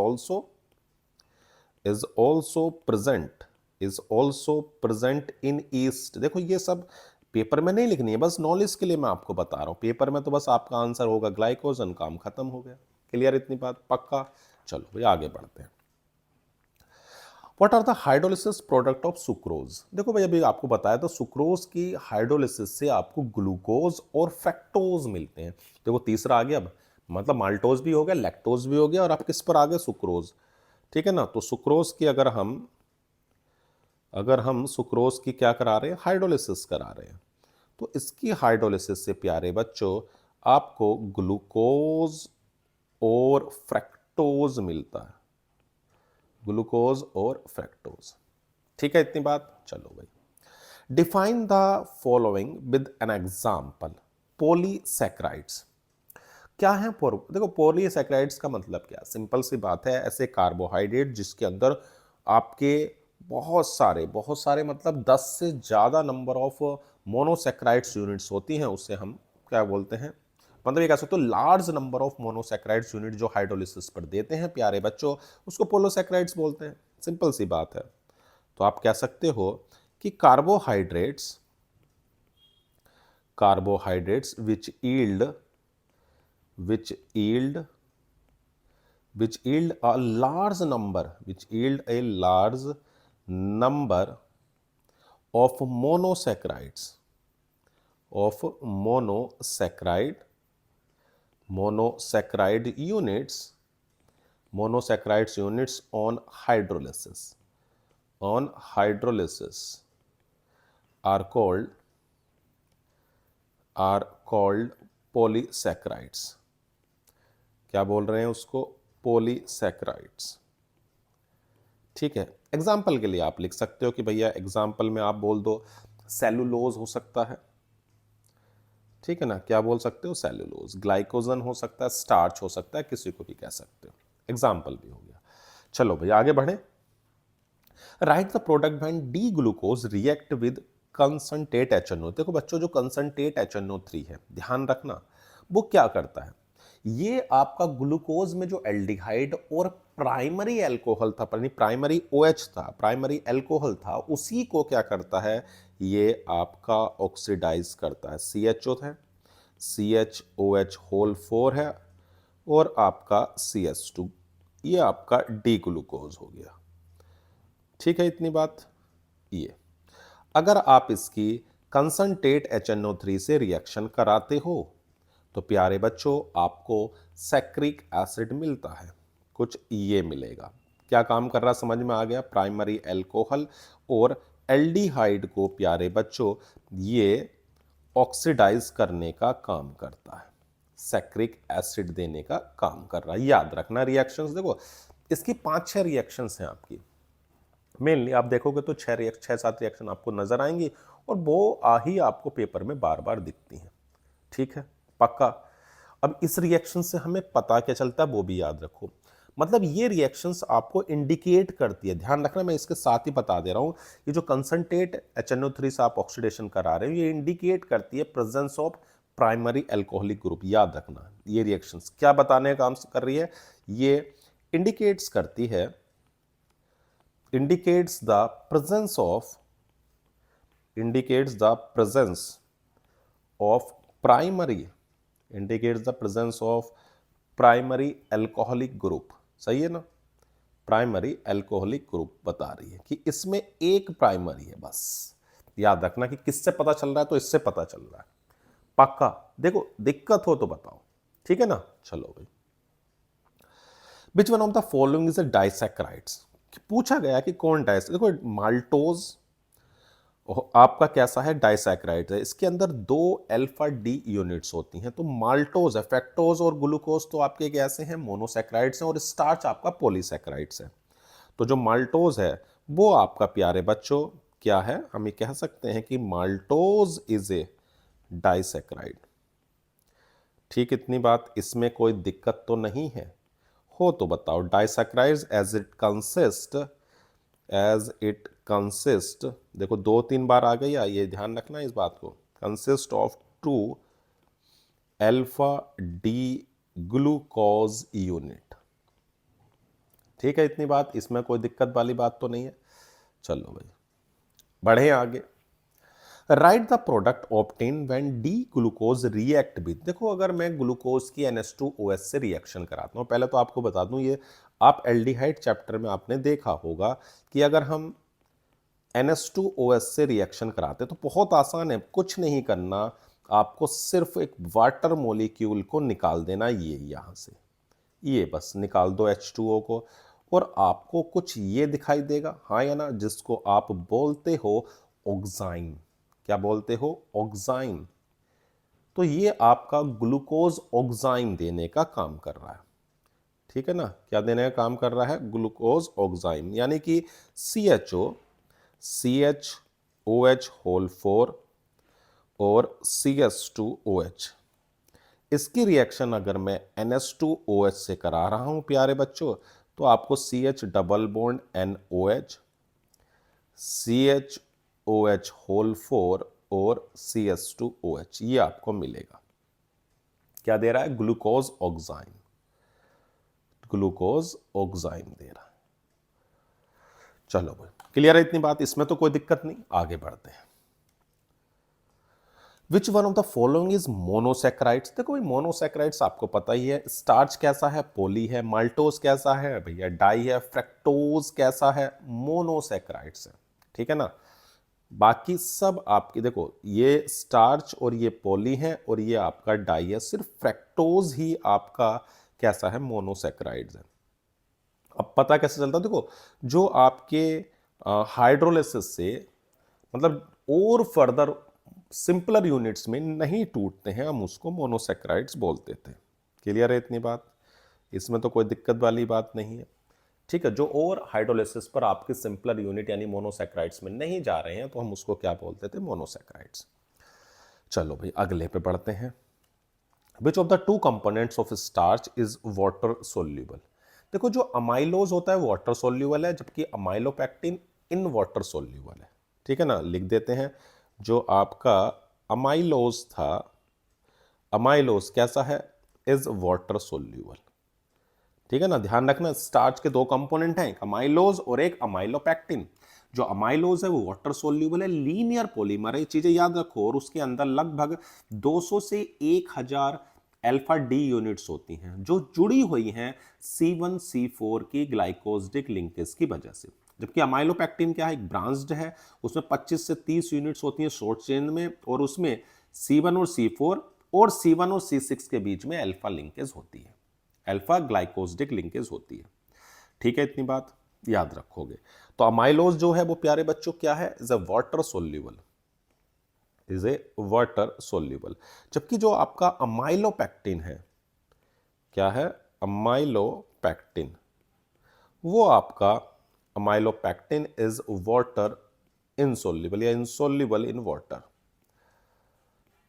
also present in east, देखो ये सब पेपर में नहीं लिखनी है, बस नॉलेज के लिए मैं आपको बता रहा हूं, पेपर में तो बस आपका आंसर होगा ग्लाइकोजन, काम खत्म हो गया। क्लियर इतनी बात, पक्का। चलो भाई आगे बढ़ते हैं। What are the hydrolysis product of sucrose, देखो भाई अभी आपको बताया तो सुक्रोज की हाइड्रोलिसिस से आपको ग्लूकोज और फ्रक्टोज मिलते हैं। देखो तीसरा आ गया, अब मतलब माल्टोज भी हो गया, लैक्टोज भी हो गया, और आप किस पर आ गए, सुक्रोज, ठीक है ना। तो सुक्रोज की अगर हम सुक्रोज की क्या करा रहे हैं, हाइड्रोलिसिस करा रहे हैं, तो इसकी हाइड्रोलिसिस से प्यारे बच्चों आपको ग्लूकोज और फ्रक्टोज मिलता है, ग्लूकोज और फ्रक्टोज, ठीक है इतनी बात। चलो भाई, define the following with an example. Polysaccharides क्या है, देखो पॉलीसैकेराइड्स का मतलब क्या, सिंपल सी बात है, ऐसे कार्बोहाइड्रेट जिसके अंदर आपके बहुत सारे मतलब 10 से ज्यादा नंबर ऑफ मोनोसैकेराइड्स यूनिट्स होती हैं, उससे हम क्या बोलते हैं, मतलब ये कह सकते हो large number of monosaccharides unit जो हाइड्रोलिसिस पर देते हैं प्यारे बच्चों, उसको पोलोसैकेराइड्स बोलते हैं, सिंपल सी बात है। तो आप कह सकते हो कि carbohydrates which yield a large number of monosaccharide units on hydrolysis are called polysaccharides। क्या बोल रहे हैं उसको, पॉलीसैकेराइड्स, ठीक है। एग्जाम्पल के लिए आप लिख सकते हो कि भैया एग्जाम्पल में आप बोल दो सेलुलोज हो सकता है, ठीक है ना, क्या बोल सकते हो, सेलुलोज, ग्लाइकोजन हो सकता है, स्टार्च हो सकता है, किसी को भी कह सकते हो, एग्जाम्पल भी हो गया। चलो भैया आगे बढ़े। Right the product when D glucose react with concentrate HNO, देखो बच्चों जो कंसंट्रेट HNO3 है, ध्यान रखना वो क्या करता है, ये आपका ग्लूकोज में जो एल्डिहाइड और प्राइमरी अल्कोहल था, प्राइमरी OH था, प्राइमरी अल्कोहल था, उसी को क्या करता है, ये आपका ऑक्सीडाइज करता है, CHO है, CHOH होल 4 है, और आपका CH2, ये आपका डी ग्लूकोज हो गया, ठीक है इतनी बात। ये अगर आप इसकी कंसंट्रेट HNO3 से रिएक्शन कराते हो तो प्यारे बच्चों आपको सैक्रिक एसिड मिलता है, कुछ ये मिलेगा, क्या काम कर रहा समझ में आ गया, प्राइमरी अल्कोहल और एल्डिहाइड को प्यारे बच्चों ये ऑक्सीडाइज करने का काम करता है, सैक्रिक एसिड देने का काम कर रहा है। याद रखना रिएक्शंस, देखो इसकी 5-6 रिएक्शंस हैं आपकी, मेनली आप देखोगे तो 6-7 रिएक्शन आपको नजर आएंगी, और वो ही आपको पेपर में बार बार दिखती हैं, ठीक है पक्का। अब इस रिएक्शन से हमें पता क्या चलता है वो भी याद रखो, मतलब ये रिएक्शंस आपको इंडिकेट करती है, ध्यान रखना मैं इसके साथ ही बता दे रहा हूं, ये जो कंसंट्रेट HNO3 से आप ऑक्सीडेशन करा रहे हो ये इंडिकेट करती है presence of primary alcoholic group. याद रखना ये रिएक्शंस क्या बताने का काम कर रही है, ये इंडिकेट्स करती है, indicates the presence of primary indicates the presence of primary alcoholic group, सही है ना, प्राइमरी एल्कोहलिक ग्रुप बता रही है कि इसमें एक प्राइमरी है। बस याद रखना कि किससे पता चल रहा है, तो इससे पता चल रहा है पक्का। देखो दिक्कत हो तो बताओ, ठीक है ना। चलो भाई, which one of the following is a disaccharides, पूछा गया कि कौन डाइस, देखो माल्टोज आपका कैसा है, डाइसैक्राइड है, इसके अंदर 2 अल्फा डी यूनिट्स होती हैं। तो माल्टोज है, फ्रैक्टोज और ग्लूकोज तो आपके कैसे हैं, मोनोसैक्राइड्स हैं, और स्टार्च आपका पॉलीसैक्राइड्स है। तो जो माल्टोज है वो आपका प्यारे बच्चों क्या है, हम ये कह सकते हैं कि माल्टोज इज ए डाइसैक्राइड। ठीक, इतनी बात, इसमें कोई दिक्कत तो नहीं है, हो तो बताओ। डाइसैक्राइड्स एज इट कंसिस्ट, देखो 2-3 बार आ गई, ये ध्यान रखना इस बात को, consist of 2 alpha D glucose unit. ठीक है, इतनी बात, इसमें कोई दिक्कत वाली बात तो नहीं है। चलो भाई बढ़े आगे। Right the product obtain when D glucose react with, देखो अगर मैं ग्लूकोज की NH2OH से रिएक्शन कराता हूं, पहले तो आपको बता दूं, ये आप एल्डिहाइड चैप्टर में आपने देखा होगा कि अगर हम NH2OH से रिएक्शन कराते तो बहुत आसान है, कुछ नहीं करना, आपको सिर्फ एक वाटर मॉलिक्यूल को निकाल देना, ये यहां से, ये बस निकाल दो H2O को, और आपको कुछ ये दिखाई देगा, हाँ या ना, जिसको आप बोलते हो ऑक्साइन। क्या बोलते हो, ऑक्साइन। तो ये आपका ग्लूकोज ऑक्साइन देने का काम कर रहा है, ठीक है ना, क्या देने का काम कर रहा है, ग्लूकोज ऑक्साइन, यानी कि CHOCH होल 4 और CH2OH, इसकी रिएक्शन अगर मैं NH2OH से करा रहा हूं प्यारे बच्चों, तो आपको CH double bond NOH, CHOH whole 4 और CH2OH, ये आपको मिलेगा। क्या दे रहा है, ग्लूकोज ऑक्साइन, ग्लूकोज ऑक्साइन दे रहा है। चलो भाई क्लियर है इतनी बात, इसमें तो कोई दिक्कत नहीं, आगे बढ़ते हैं। Which one of the following is monosaccharides, देखो भाई मोनोसैक्राइड्स आपको पता ही है, स्टार्च कैसा है, पोली है, माल्टोज कैसा है भैया, डाई है, फ्रैक्टोज कैसा है, मोनोसैक्राइड्स है, ठीक है ना। बाकी सब आपकी, देखो ये स्टार्च और ये पोली है और ये आपका डाई है, सिर्फ फ्रैक्टोज ही आपका कैसा है, मोनोसैक्राइड्स है। अब पता कैसे चलता है, देखो जो आपके हाइड्रोलिसिस से मतलब और फर्दर सिंपलर यूनिट्स में नहीं टूटते हैं, हम उसको मोनोसैक्राइड्स बोलते थे। क्लियर है इतनी बात, इसमें तो कोई दिक्कत वाली बात नहीं है, ठीक है। जो और हाइड्रोलिसिस पर आपके सिंपलर यूनिट यानी मोनोसैक्राइड्स में नहीं जा रहे हैं, तो हम उसको क्या बोलते थे, मोनोसैक्राइड्स। चलो भाई अगले पे बढ़ते हैं। Which of the 2 components of starch is water soluble, देखो जो अमाइलोज होता है वाटर सोल्यूबल है, जबकि अमाइलोपैक्टिन इन वाटर सोल्यूबल है, ठीक है ना। लिख देते हैं, जो आपका अमाइलोज था, अमाइलोज कैसा है, इज वाटर सोल्यूबल, ठीक है ना। ध्यान रखना स्टार्च के 2 कंपोनेंट हैं, एक अमाइलोज और एक अमाइलोपैक्टिन। जो अमाइलोज है वो वाटर सोल्यूबल है, लीनियर पॉलीमर है, ये चीजें याद रखो, और उसके अंदर लगभग 200 से 1000 अल्फा डी यूनिट्स होती हैं, जो जुड़ी हुई हैं C1C4 की ग्लाइकोसिडिक लिंकेज की वजह से। जबकि अमाइलोपैक्टिन क्या है, एक ब्रांच्ड है, उसमें 25 से 30 यूनिट्स होती हैं शॉर्ट चेन में, और उसमें C1 और C4 और C1 और C6 के बीच में अल्फा लिंकेज होती है, अल्फा ग्लाइकोसिडिक लिंकेज होती है, ठीक है। इतनी बात याद रखोगे। तो अमाइलोज जो है वो प्यारे बच्चों क्या है, is a water soluble, is a water soluble. जबकि जो आपका अमाइलोपैक्टिन है, क्या है, अमाइलोपैक्टिन, वो आपका अमाइलोपैक्टिन इज वाटर इनसोल्यूबल या insoluble in water,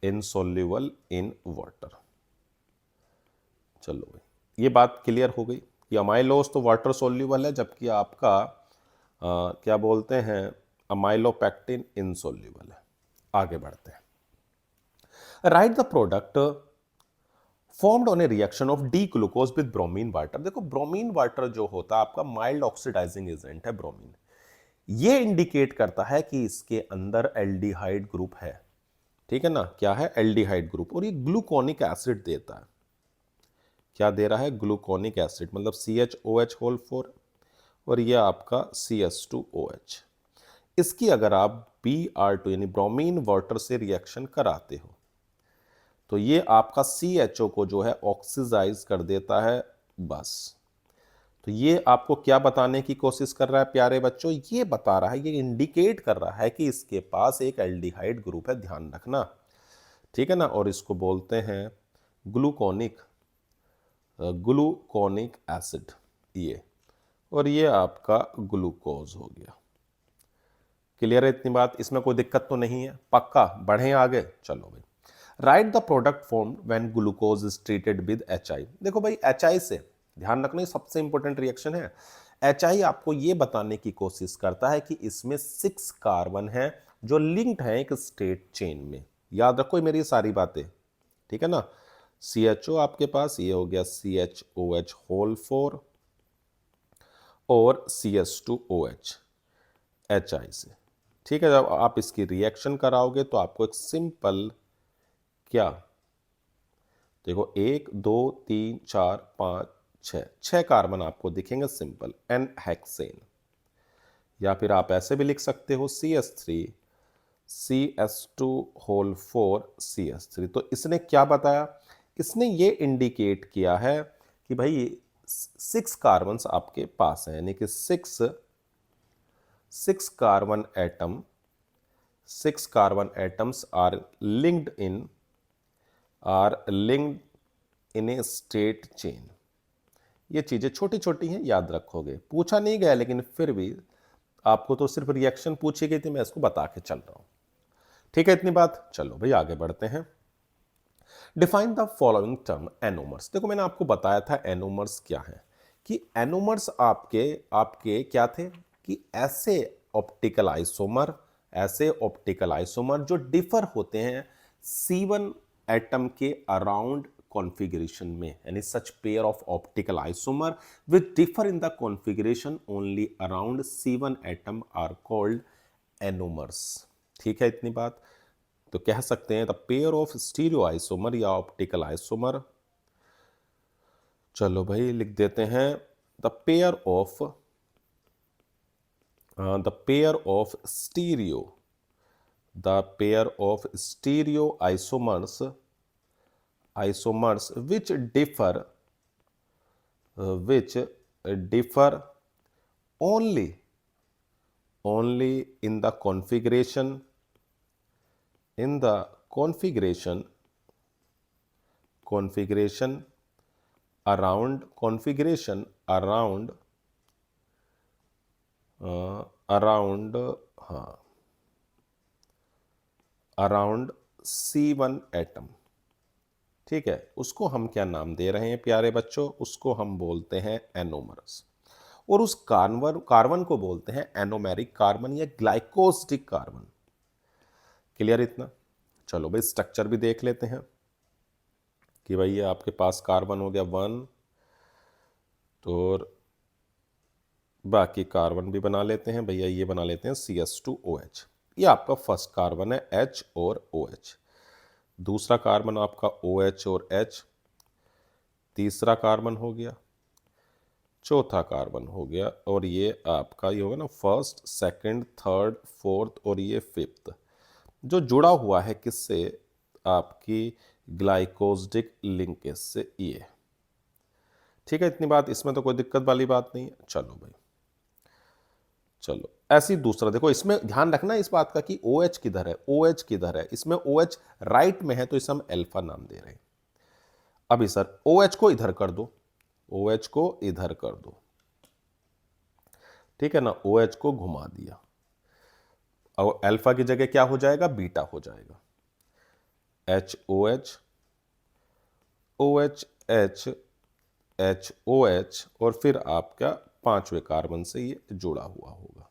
insoluble in water. चलो भाई ये बात क्लियर हो गई कि अमाइलोज तो वाटर सोल्यूबल है, जबकि आपका क्या बोलते हैं, अमाइलोपैक्टिन इनसोल्यूबल है। आगे बढ़ते हैं। Right the product formed on A reaction of D glucose with bromine water, देखो ब्रोमीन वाटर जो होता है आपका माइल्ड ऑक्सीडाइजिंग एजेंट है ब्रोमीन, ये इंडिकेट करता है कि इसके अंदर एल्डिहाइड ग्रुप है, ठीक है ना, क्या है, एल्डिहाइड ग्रुप, और ये ग्लूकोनिक एसिड देता है। क्या दे रहा है, ग्लूकोनिक एसिड, मतलब CHOH होल 4, और ये आपका CS2OH। इसकी अगर आप Br2 यानी ब्रोमीन वाटर से रिएक्शन कराते हो तो ये आपका CHO को जो है ऑक्सीडाइज कर देता है, बस। तो ये आपको क्या बताने की कोशिश कर रहा है प्यारे बच्चों, ये बता रहा है, ये इंडिकेट कर रहा है कि इसके पास एक एल्डिहाइड ग्रुप है, ध्यान रखना, ठीक है ना, और इसको बोलते हैं ग्लूकोनिक ग्लूकोनिक एसिड, ये, और ये आपका ग्लूकोज हो गया। क्लियर है इतनी बात, इसमें कोई दिक्कत तो नहीं है, पक्का, बढ़े आगे, चलो भाई। Right the product formed when glucose is treated with HI। देखो भाई, HI से ध्यान रखना, ये सबसे इंपॉर्टेंट रिएक्शन है। HI आपको ये बताने की कोशिश करता है कि इसमें 6 कार्बन है जो लिंक्ड है एक स्टेट चेन में। याद रखो मेरी सारी बातें, ठीक है ना। CHO आपके पास ये हो गया CHOH होल 4 और CS2OH HI से, ठीक है। जब आप इसकी रिएक्शन कराओगे तो आपको एक सिंपल, क्या, देखो 1 2 3 4 5 6 कार्बन आपको दिखेंगे सिंपल, एन हेक्सेन। या फिर आप ऐसे भी लिख सकते हो CS3 CS2 होल 4 CS3। तो इसने क्या बताया, इसने ये इंडिकेट किया है कि भाई 6 कार्बन आपके पास है, यानी कि 6 carbon atom, 6 carbon atoms are linked in a straight chain. ये चीजें छोटी छोटी हैं, याद रखोगे, पूछा नहीं गया लेकिन फिर भी आपको तो सिर्फ रिएक्शन पूछी गई थी, मैं इसको बता के चल रहा हूं, ठीक है इतनी बात। चलो भाई आगे बढ़ते हैं। Define the following term anomers. देखो मैंने आपको बताया था एनोमर्स क्या है, कि एनोमर्स आपके आपके क्या थे, कि ऐसे ऑप्टिकल आइसोमर, ऐसे ऑप्टिकल आइसोमर जो डिफर होते हैं C1 एटम के अराउंड कॉन्फ़िगरेशन में, यानी such pair of optical isomer which differ in the configuration only around C1 atom are called anomers, ठीक है इतनी बात। तो कह सकते हैं the pair of stereo isomer या ऑप्टिकल आइसोमर, चलो भाई लिख देते हैं the pair of stereo, the pair of stereo isomers which differ only in the configuration around around C1 atom, ठीक है। उसको हम क्या नाम दे रहे हैं प्यारे बच्चों, उसको हम बोलते हैं एनोमरस, और उस कार्बन को बोलते हैं एनोमेरिक कार्बन या ग्लाइकोसिडिक कार्बन। क्लियर इतना, चलो भाई स्ट्रक्चर भी देख लेते हैं कि भाई ये आपके पास कार्बन हो गया 1, तो बाकी कार्बन भी बना लेते हैं भैया, ये बना लेते हैं CS2OH, ये आपका फर्स्ट कार्बन है H और OH, दूसरा कार्बन आपका OH और H, तीसरा कार्बन हो गया, चौथा कार्बन हो गया, और ये आपका ये होगा ना फर्स्ट, सेकंड, थर्ड, फोर्थ, और ये फिफ्थ, जो जुड़ा हुआ है किससे, आपकी ग्लाइकोसिडिक लिंकेज से, ये, ठीक है इतनी बात, इसमें तो कोई दिक्कत वाली बात नहीं है। चलो भाई, चलो ऐसी दूसरा देखो, इसमें ध्यान रखना इस बात का कि OH किधर है, OH किधर है, इसमें OH राइट में है तो इसे हम अल्फा नाम दे रहे हैं। अभी सर OH को इधर कर दो, OH को इधर कर दो, ठीक है ना, OH को घुमा दिया, और अल्फा की जगह क्या हो जाएगा, बीटा हो जाएगा, HOH OH H HOH, और फिर आपका पांचवें कार्बन से ये जुड़ा हुआ होगा,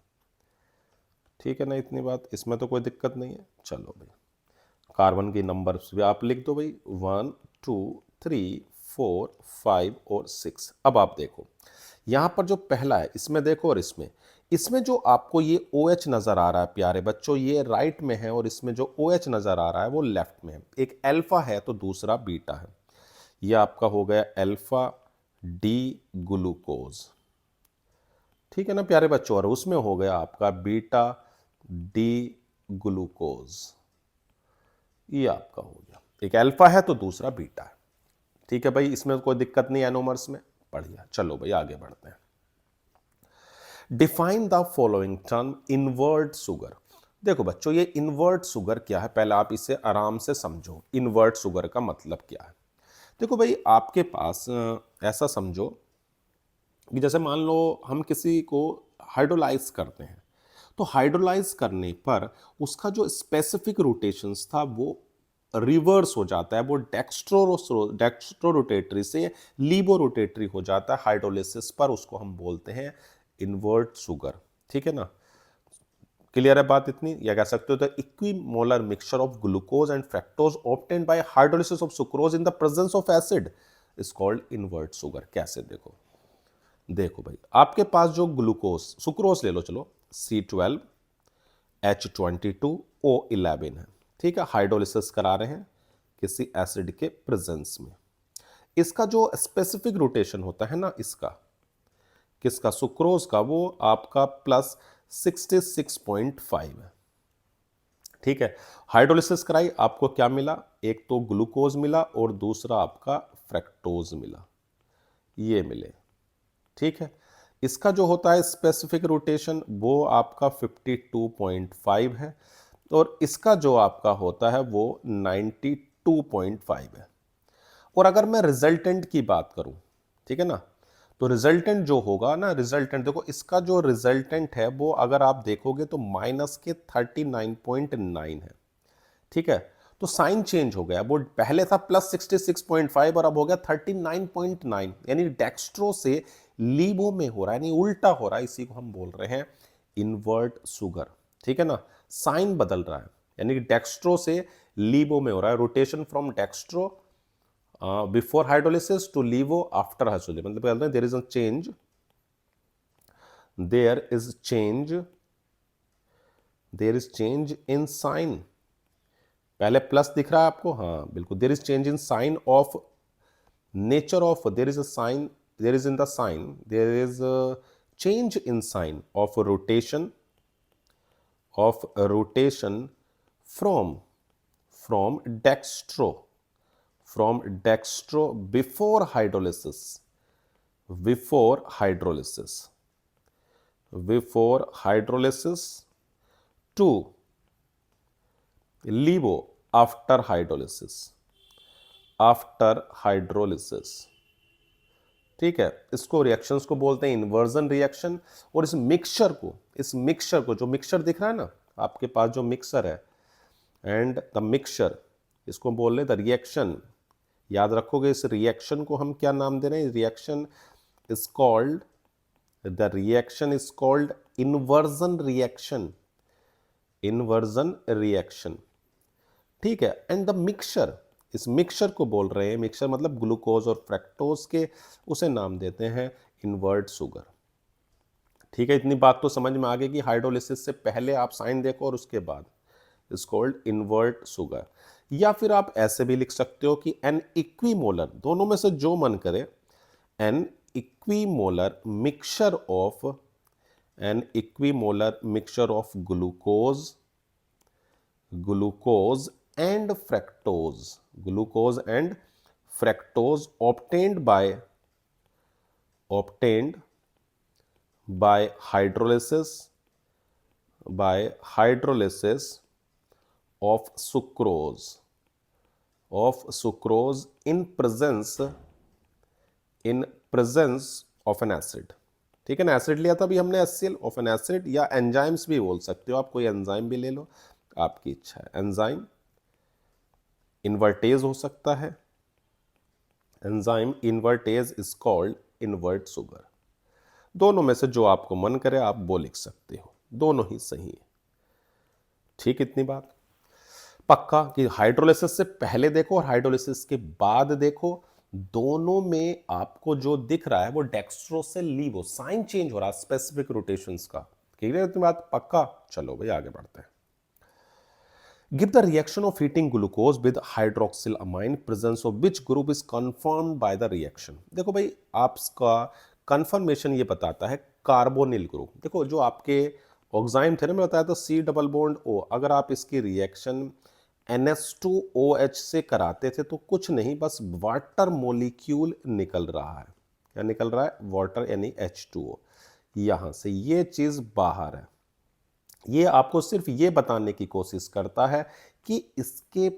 ठीक है ना इतनी बात, इसमें तो कोई दिक्कत नहीं है। चलो भाई कार्बन के नंबर भी आप लिख दो भाई, 1 2 3 4 5 और 6। अब आप देखो यहां पर जो पहला है, इसमें देखो और इसमें, इसमें जो आपको ये OH नजर आ रहा है प्यारे बच्चों, ये राइट में है, और इसमें जो OH नजर आ रहा है वो लेफ्ट में है। एक अल्फा है तो दूसरा बीटा है। ये आपका हो गया अल्फा डी ग्लूकोज, ठीक है ना प्यारे बच्चों, और उसमें हो गया आपका बीटा डी ग्लूकोज। ये आपका हो गया, एक अल्फा है तो दूसरा बीटा है। ठीक है भाई, इसमें कोई दिक्कत नहीं एनोमर्स में, बढ़िया। चलो भाई आगे बढ़ते हैं। Define the following term invert sugar. देखो बच्चों, ये इनवर्ट शुगर क्या है, पहले आप इसे आराम से समझो। इनवर्ट शुगर का मतलब क्या है? देखो भाई, आपके पास ऐसा समझो कि जैसे मान लो हम किसी को हाइड्रोलाइज करते हैं, तो हाइड्रोलाइज करने पर उसका जो स्पेसिफिक रोटेशंस था वो रिवर्स हो जाता है, वो डेक्स्ट्रो रोटेटरी से लीबो रोटेटरी हो जाता है हाइड्रोलिसिस पर, उसको हम बोलते हैं इनवर्ट शुगर। ठीक है ना, क्लियर है बात इतनी? या कह सकते हो the equimolar mixture of glucose and fructose obtained by hydrolysis of sucrose in the presence of acid is called invert sugar. कैसे? देखो देखो भाई, आपके पास जो ग्लूकोज, सुक्रोज ले लो, चलो C12 H22 O11 है, ठीक है, हाइड्रोलिसिस करा रहे हैं किसी एसिड के प्रेजेंस में। इसका जो स्पेसिफिक रोटेशन होता है ना, इसका किसका, सुक्रोज का, वो आपका प्लस 66.5 है। ठीक है, हाइड्रोलिसिस कराई, आपको क्या मिला? एक तो ग्लूकोज मिला और दूसरा आपका फ्रैक्टोज मिला, ये मिले। ठीक है, इसका जो होता है स्पेसिफिक रोटेशन वो आपका 52.5 है, और इसका जो आपका होता है वो 92.5 है। और अगर मैं रिजल्टेंट की बात करूं, ठीक है ना, तो रिजल्टेंट जो होगा ना, रिजल्टेंट देखो, इसका जो रिजल्टेंट है वो अगर आप देखोगे तो माइनस के 39.9 है। ठीक है, तो साइन चेंज हो गया, वो पहले था प्लस 66.5 और अब हो गया 39.9, यानी डेक्स्ट्रो से लीबो में हो रहा है, यानी उल्टा हो रहा है। इसी को हम बोल रहे हैं इनवर्ट शुगर। ठीक है ना, साइन बदल रहा है, यानी कि डेक्स्ट्रो से लीबो में हो रहा है, rotation from dextro before hydrolysis to levo after hydrolysis, मतलब there is a change, there is change, there is change in sign. पहले प्लस दिख रहा है आपको, हाँ बिल्कुल, there is change in sign of nature of, there is a sign, there is in the sign, there is change in sign of rotation from dextro before hydrolysis to levo after hydrolysis। ठीक है, इसको reactions को बोलते हैं inversion reaction. और इस mixture को जो मिक्सचर दिख रहा है ना आपके पास, जो मिक्सचर है एंड द मिक्सचर, इसको बोल रहे द रिएक्शन। याद रखोगे, इस रिएक्शन को हम क्या नाम दे रहे हैं? Reaction is called, the reaction is called inversion reaction. ठीक है, एंड द मिक्सचर, इस मिक्सचर को बोल रहे हैं, मिक्सचर मतलब ग्लूकोज और फ्रैक्टोज के, उसे नाम देते हैं इनवर्ट शुगर। ठीक है, इतनी बात तो समझ में आ गई कि हाइड्रोलिसिस से पहले आप साइन देखो और उसके बाद, इज कॉल्ड इनवर्ट शुगर। या फिर आप ऐसे भी लिख सकते हो कि एन इक्विमोलर, दोनों में से जो मन करे, an equimolar mixture of glucose and fructose obtained by hydrolysis of sucrose in presence of an acid। ठीक है ना, एसिड लिया था अभी हमने, HCl ऑफ एन एसिड, या एंजाइम्स भी बोल सकते हो आप, कोई एंजाइम भी ले लो, आपकी इच्छा है। एंजाइम इन्वर्टेज हो सकता है, enzyme invertase is called invert sugar. दोनों में से जो आपको मन करे आप वो लिख सकते हो, दोनों ही सही है। ठीक, इतनी बात पक्का कि हाइड्रोलिसिस से पहले देखो और हाइड्रोलिसिस के बाद देखो, दोनों में आपको जो दिख रहा है वो डेक्स्ट्रो से लीवो, साइन चेंज हो रहा है स्पेसिफिक रोटेशंस का। क्लियर है इतनी बात? पक्का? चलो भाई आगे बढ़ते हैं। Give the reaction of heating glucose with hydroxylamine, presence of which group is confirmed by the reaction। देखो भाई आपका कंफर्मेशन ये बताता है कार्बोनिल ग्रुप। देखो जो आपके ऑक्साइम थे ना, मैं बताया था C डबल बॉन्ड O, अगर आप इसकी रिएक्शन NH2OH से कराते थे तो कुछ नहीं, बस वाटर मोलिक्यूल निकल रहा है। क्या निकल रहा है? वाटर यानी H2O। यहां से ये चीज बाहर है। ये आपको सिर्फ ये बताने की कोशिश करता है कि इसके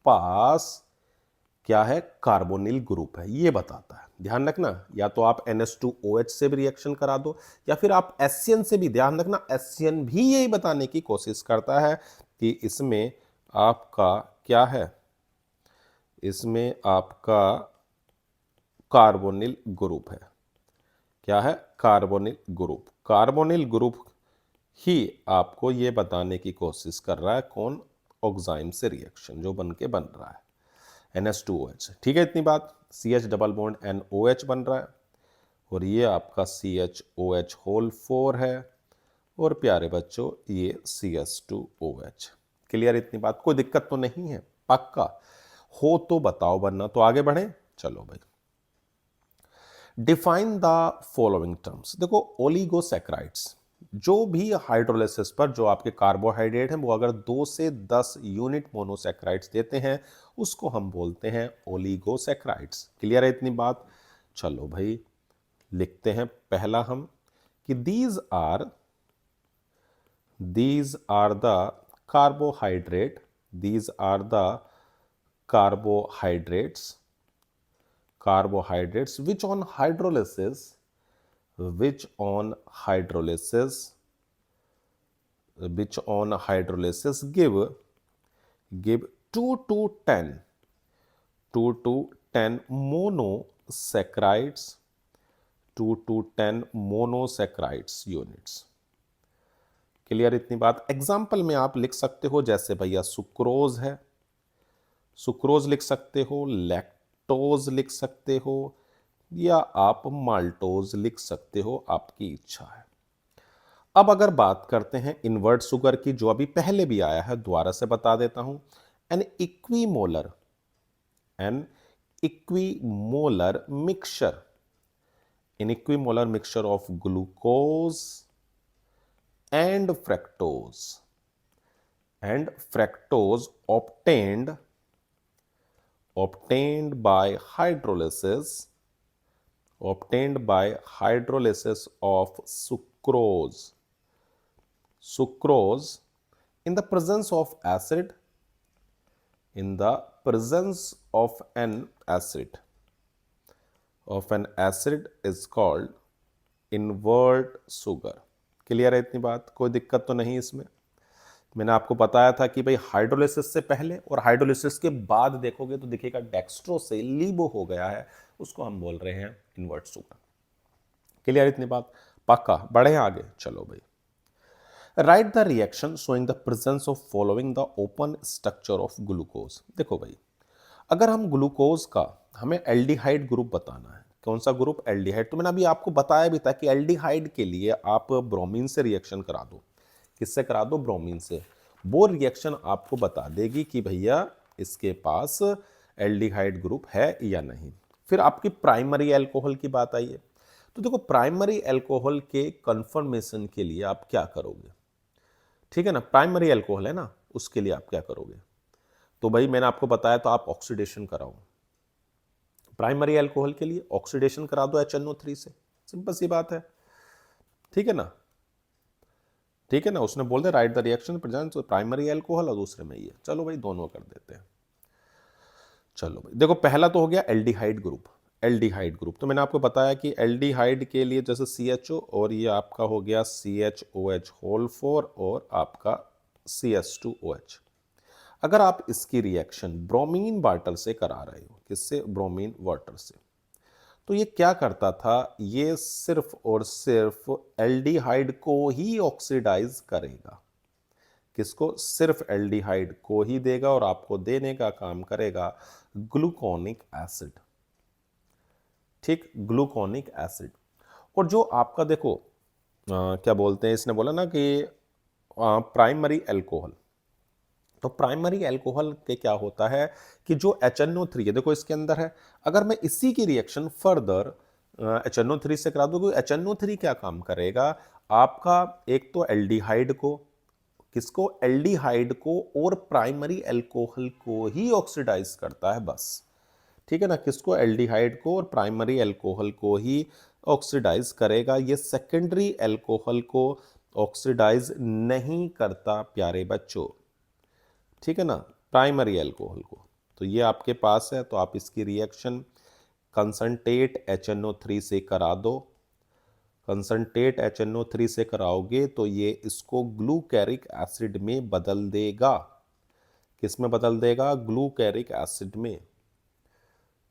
पास क्या है, कार्बोनिल ग्रुप है, ये बताता है। ध्यान रखना, या तो आप NH2OH से भी रिएक्शन करा दो या फिर आप HCN से भी। ध्यान रखना, HCN भी यही बताने की कोशिश करता है कि इसमें आपका क्या है, इसमें आपका कार्बोनिल ग्रुप है। क्या है? Carbonyl group. कार्बोनिल ग्रुप ही आपको ये बताने की कोशिश कर रहा है कौन? ऑक्साइम से रिएक्शन जो बन के बन रहा है NH2OH। ठीक है इतनी बात? CH डबल बॉन्ड NOH बन रहा है और ये आपका CHOH होल 4 है और प्यारे बच्चों ये CS2OH। क्लियर इतनी बात? कोई दिक्कत तो नहीं है? पक्का? हो तो बताओ वरना तो आगे बढ़े। चलो भाई, डिफाइन द फॉलोइंग टर्म्स। देखो ओलिगोसैकेराइड्स, जो भी हाइड्रोलिसिस पर जो आपके कार्बोहाइड्रेट हैं वो अगर 2 से 10 यूनिट मोनोसैकेराइड्स देते हैं उसको हम बोलते हैं ओलिगोसैकेराइड्स। क्लियर है इतनी बात? चलो भाई लिखते हैं पहला हम कि these are the carbohydrate, these are the carbohydrates which on hydrolysis give 2 to 10 monosaccharides, 2 to 10 monosaccharides units. Clear इतनी बात? एग्जाम्पल में आप लिख सकते हो जैसे भैया सुक्रोज है, सुक्रोज लिख सकते हो, लैक्टोज लिख सकते हो या आप माल्टोज लिख सकते हो, आपकी इच्छा है। अब अगर बात करते हैं इनवर्ट शुगर की, जो अभी पहले भी आया है, दोबारा से बता देता हूं। An equimolar mixture, an equimolar mixture of glucose and fructose obtained by hydrolysis of sucrose in the presence of acid, is called invert sugar। Clear है इतनी बात? कोई दिक्कत तो नहीं इसमें? मैंने आपको बताया था कि भाई हाइड्रोलिसिस से पहले और हाइड्रोलिसिस के बाद देखोगे तो दिखेगा डेक्स्ट्रो से लिबो हो गया है, उसको हम बोल रहे हैं इन्वर्ट शुगर। क्लियर इतनी बात? पक्का? बढ़े आगे। चलो भाई, right the reaction showing the presence of following the open structure of glucose. देखो भाई, अगर हम ग्लूकोज का, हमें एल्डिहाइड ग्रुप बताना है। कौन सा ग्रुप? एल्डिहाइड। तो मैंने अभी आपको बताया भी था कि एल्डिहाइड के लिए आप ब्रोमीन से रिएक्शन करा दो। किससे करा दो? ब्रोमीन से। वो रिएक्शन आपको बता देगी कि भैया इसके पास एल्डिहाइड ग्रुप है या नहीं। फिर आपकी प्राइमरी अल्कोहल की बात आई है। तो देखो प्राइमरी अल्कोहल के कंफर्मेशन के लिए आप क्या करोगे? ठीक है ना, प्राइमरी अल्कोहल है ना, उसके लिए आप क्या करोगे? तो भाई मैंने आपको बताया तो आप ऑक्सीडेशन कराओ। प्राइमरी अल्कोहल के लिए ऑक्सीडेशन करा दो HNO3 से, सिंपल सी बात है। ठीक है ना, ठीक है ना, उसने बोल दे write the reaction present primary alcohol और दूसरे में ये। चलो भाई दोनों कर देते हैं। चलो भाई देखो, पहला तो हो गया एल्डिहाइड ग्रुप। एल्डिहाइड ग्रुप तो मैंने आपको बताया कि एल्डिहाइड के लिए जैसे CHO और ये आपका हो गया CHOH होल 4 और आपका CS2OH। अगर आप इसकी रिएक्शन ब्रोमीन वाटर से करा रहे हो, किससे? ब्रोमीन वाटर से, तो ये क्या करता था? ये सिर्फ और सिर्फ एल्डिहाइड को ही ऑक्सीडाइज करेगा। किसको? सिर्फ एल्डिहाइड को ही देगा और आपको देने का काम करेगा ग्लूकोनिक एसिड। ठीक, ग्लूकोनिक एसिड। और जो आपका देखो क्या बोलते हैं, इसने बोला ना कि प्राइमरी अल्कोहल। तो प्राइमरी अल्कोहल के क्या होता है कि जो HNO3 है, देखो इसके अंदर है, अगर मैं इसी की रिएक्शन फर्दर HNO3 से करा दूँ, HNO3 क्या काम करेगा आपका, एक तो एल्डिहाइड को, किसको, एल्डिहाइड को और प्राइमरी अल्कोहल को ही ऑक्सीडाइज करता है बस। ठीक है ना, किसको, एल्डिहाइड को और प्राइमरी अल्कोहल को ही ऑक्सीडाइज करेगा, ये सेकेंडरी अल्कोहल को ऑक्सीडाइज नहीं करता प्यारे बच्चों। ठीक है ना, प्राइमरी अल्कोहल को। तो ये आपके पास है, तो आप इसकी रिएक्शन कंसंट्रेट HNO3 से करा दो। कंसंट्रेट HNO3 से कराओगे तो ये इसको ग्लूकैरिक एसिड में बदल देगा। किस में बदल देगा, ग्लूकैरिक एसिड में।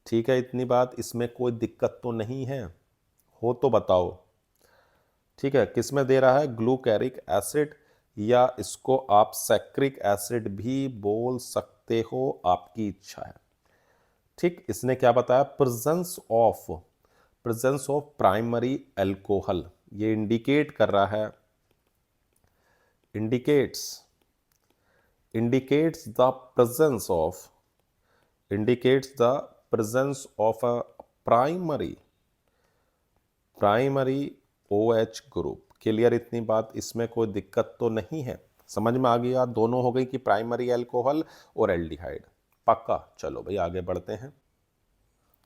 ठीक है, इतनी बात, इसमें कोई दिक्कत तो नहीं है, हो तो बताओ। ठीक है, किस में दे रहा है, ग्लूकैरिक एसिड, या इसको आप सैक्रिक एसिड भी बोल सकते हो, आपकी इच्छा है। ठीक, इसने क्या बताया, प्रेजेंस ऑफ प्राइमरी अल्कोहल, ये इंडिकेट कर रहा है, indicates the presence of a primary OH group. Clear इतनी बात, इसमें कोई दिक्कत तो नहीं है, समझ में आ गया, दोनों हो गई कि प्राइमरी अल्कोहल और एल्डिहाइड। पक्का, चलो भाई आगे बढ़ते हैं।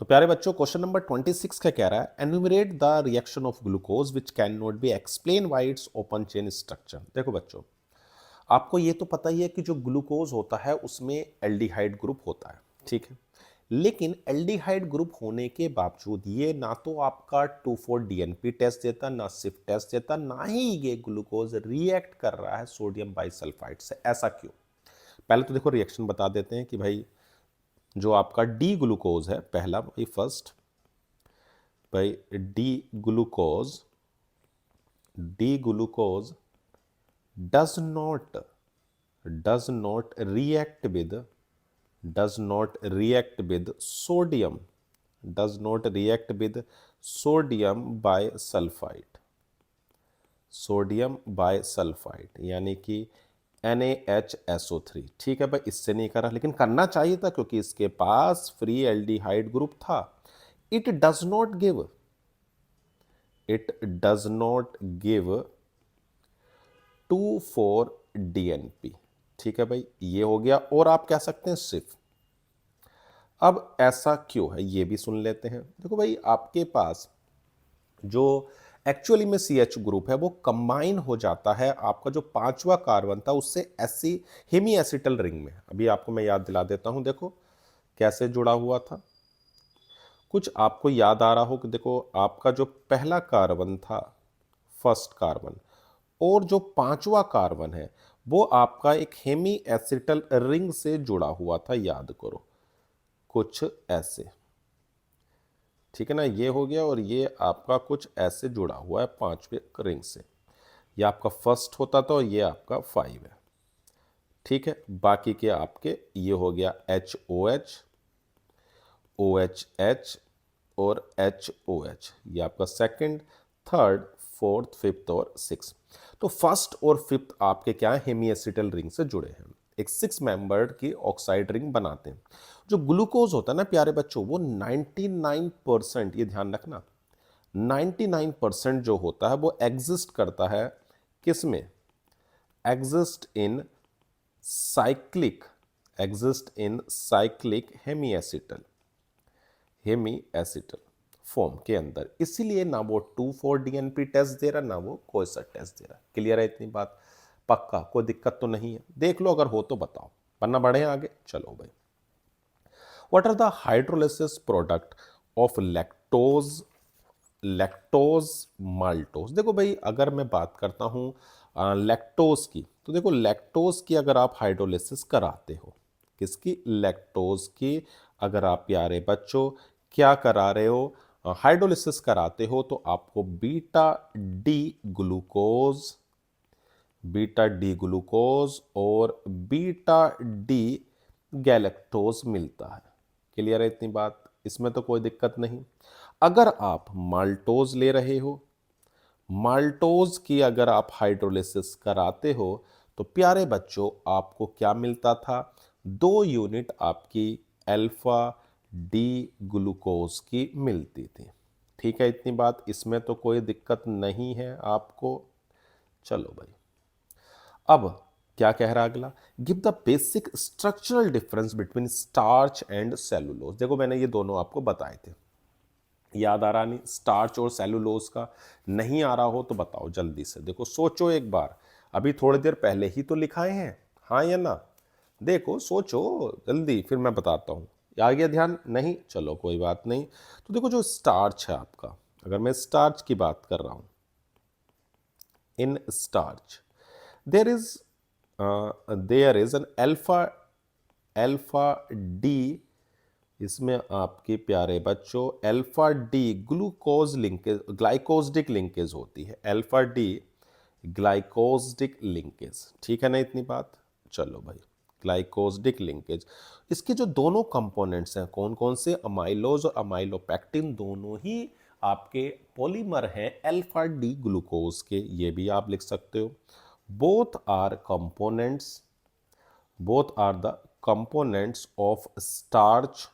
तो प्यारे बच्चों, क्वेश्चन नंबर 26 का कह रहा है, enumerate the reaction of glucose which can not be explain by it's open chain structure. देखो बच्चों, आपको ये तो पता ही है कि जो ग्लूकोज होता है उसमें एल्डिहाइड ग्रुप होता है, ठीक है, लेकिन एल्डिहाइड ग्रुप होने के बावजूद ये ना तो आपका 2,4 DNP टेस्ट देता, ना सिफ टेस्ट देता, ना ही ये ग्लूकोज रिएक्ट कर रहा है सोडियम बाइसल्फाइड से। ऐसा क्यों? पहले तो देखो रिएक्शन बता देते हैं कि भाई जो आपका डी ग्लूकोज है, पहला भाई फर्स्ट, भाई D glucose does not react with sodium, sodium bisulphide, यानी कि NaHSO3। ठीक है भाई, इससे नहीं करा, लेकिन करना चाहिए था क्योंकि इसके पास फ्री एल्डिहाइड ग्रुप था। It does not give 2,4 DNP। ठीक है भाई, ये हो गया, और आप कह सकते हैं सिर्फ। अब ऐसा क्यों है ये भी सुन लेते हैं। देखो भाई, आपके पास जो एक्चुअली में CH ग्रुप है वो कंबाइन हो जाता है, आपका जो पांचवा कार्बन था उससे हेमी एसिटल रिंग में। अभी आपको मैं याद दिला देता हूं, देखो कैसे जुड़ा हुआ था। कुछ आपको याद आ रहा हो कि देखो, आपका जो पहला कार्बन था, फर्स्ट कार्बन, और जो पांचवा कार्बन है वो आपका एक हेमी एसिटल रिंग से जुड़ा हुआ था, याद करो कुछ ऐसे। ठीक है ना, ये हो गया, और ये आपका कुछ ऐसे जुड़ा हुआ है पांचवे रिंग से। ये आपका फर्स्ट होता था और ये आपका 5 है। ठीक है, बाकी के आपके ये हो गया HOH, OHH और HOH, ये आपका सेकंड, थर्ड, फोर्थ, फिफ्थ और सिक्स। तो फर्स्ट और फिफ्थ आपके क्या है, हेमी एसिटल रिंग से जुड़े हैं, एक 6 मेंबर्ड की ऑक्साइड रिंग बनाते हैं। जो ग्लूकोज होता है ना प्यारे बच्चों, वो 99%, ये ध्यान रखना, 99% जो होता है वो एग्जिस्ट करता है किस में, exist in cyclic hemiacetal form के अंदर। इसीलिए ना वो 2,4 DNP टेस्ट दे रहा, ना वो कोई सा टेस्ट दे रहा। क्लियर है इतनी बात? पक्का, कोई दिक्कत तो नहीं है? देख लो, अगर हो तो बताओ, वरना बढ़े आगे। चलो भाई, what are the hydrolysis product of lactose maltose. देखो भाई, अगर मैं बात करता हूँ लैक्टोज की, तो देखो लैक्टोज की अगर आप हाइड्रोलिसिस कराते हो, किसकी, लैक्टोज की, अगर आप प्यारे बच्चों क्या करा रहे हो, हाइड्रोलिसिस कराते हो, तो आपको बीटा डी ग्लूकोज और बीटा डी गैलेक्टोज मिलता है। क्लियर है इतनी बात? इसमें तो कोई दिक्कत नहीं। अगर आप माल्टोज ले रहे हो, माल्टोज की अगर आप हाइड्रोलिसिस कराते हो तो प्यारे बच्चों आपको क्या मिलता था, 2 यूनिट आपकी अल्फा डी ग्लूकोज की मिलती थी। ठीक है, इतनी बात, इसमें तो कोई दिक्कत नहीं है आपको। चलो भाई, अब क्या कह रहा अगला, give the basic structural difference between starch and cellulose. देखो मैंने ये दोनों आपको बताए थे, याद आ रहा नहीं? स्टार्च और सेलुलोज का नहीं आ रहा हो तो बताओ जल्दी से, देखो सोचो एक बार, अभी थोड़ी देर पहले ही तो लिखाए हैं, हाँ या ना? देखो सोचो जल्दी, फिर मैं बताता हूँ। आ गया ध्यान? नहीं, चलो कोई बात नहीं। तो देखो जो स्टार्च है आपका, अगर मैं स्टार्च की बात कर रहा हूँ, in starch there is an alpha D, इसमें आपके प्यारे बच्चों alpha D glucose linkage, glycosidic linkage होती है, अल्फा डी ग्लाइकोजिक लिंकेज। ठीक है ना इतनी बात? चलो भाई, ग्लाइकोजिक लिंकेज, इसके जो दोनों कंपोनेंट्स हैं कौन कौन से, अमाइलोज और अमाइलोपेक्टिन, दोनों ही आपके पॉलीमर हैं अल्फा डी ग्लूकोज के, ये भी आप लिख सकते हो। Both are components, both are the components of starch,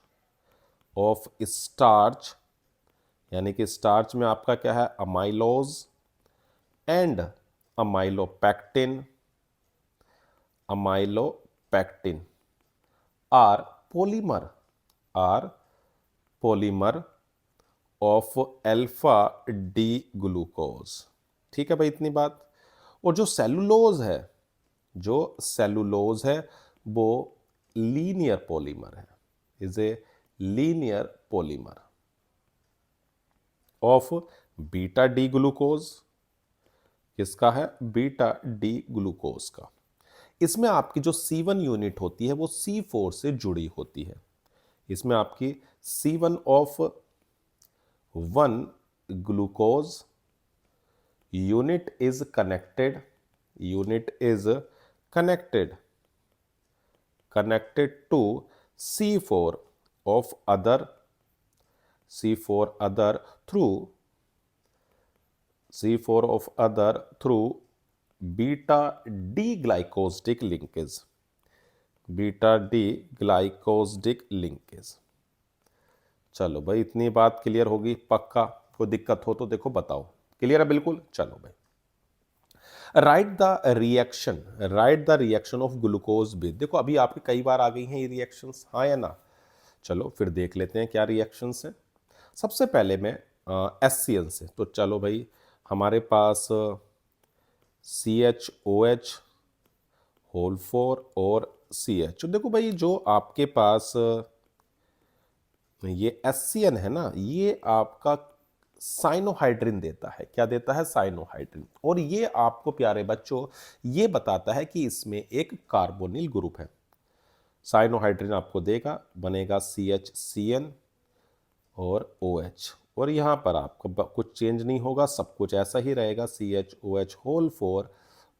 यानी कि स्टार्च में आपका क्या है, amylose and amylopectin, amylopectin are polymer, are polymer of alpha D glucose. ठीक है भाई इतनी बात। और जो सेलुलोज है, जो सेलुलोज है वो लीनियर पॉलीमर है, is a linear polymer of beta D glucose. किसका है? बीटा डी ग्लूकोज का। इसमें आपकी जो C1 यूनिट होती है वो C4 से जुड़ी होती है। इसमें आपकी C1 of 1 glucose unit is connected to C4 of other through beta D-glycosidic linkage। चलो भाई इतनी बात क्लियर होगी पक्का? कोई दिक्कत हो तो देखो बताओ। क्लियर है बिल्कुल? चलो भाई, right the reaction of glucose with, देखो अभी आपके कई बार आ गई हैं ये रिएक्शंस, हाँ या ना? चलो फिर देख लेते हैं क्या रिएक्शंस हैं। सबसे पहले मैं HCl से, तो चलो भाई हमारे पास CHOH होल 4 और CH। देखो भाई जो आपके पास ये HCl है ना, ये आपका साइनोहाइड्रिन देता है। क्या देता है? साइनोहाइड्रिन। और ये आपको प्यारे बच्चों ये बताता है कि इसमें एक कार्बोनिल ग्रुप है। साइनोहाइड्रिन आपको देगा, बनेगा CHCN और OH, और यहाँ पर आपको कुछ चेंज नहीं होगा, सब कुछ ऐसा ही रहेगा, CHOH होल 4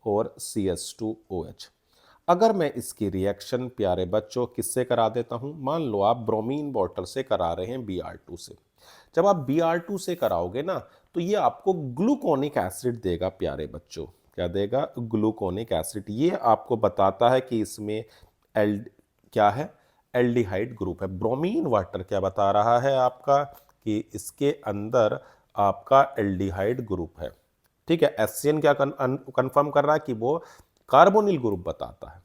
और CH2OH। अगर मैं इसकी रिएक्शन प्यारे बच्चों किससे करा देता हूँ, मान लो आप ब्रोमीन वाटर से करा रहे हैं, Br2 से। जब आप Br2 से कराओगे ना तो ये आपको ग्लूकोनिक एसिड देगा प्यारे बच्चों। क्या देगा? Gluconic acid. ये आपको बताता है कि इसमें क्या है? एल्डिहाइड ग्रुप है। ब्रोमीन वाटर क्या बता रहा है आपका कि इसके अंदर आपका एल्डिहाइड ग्रुप है। ठीक है, HCN क्या कंफर्म कर रहा है कि वो कार्बोनिल ग्रुप बताता है,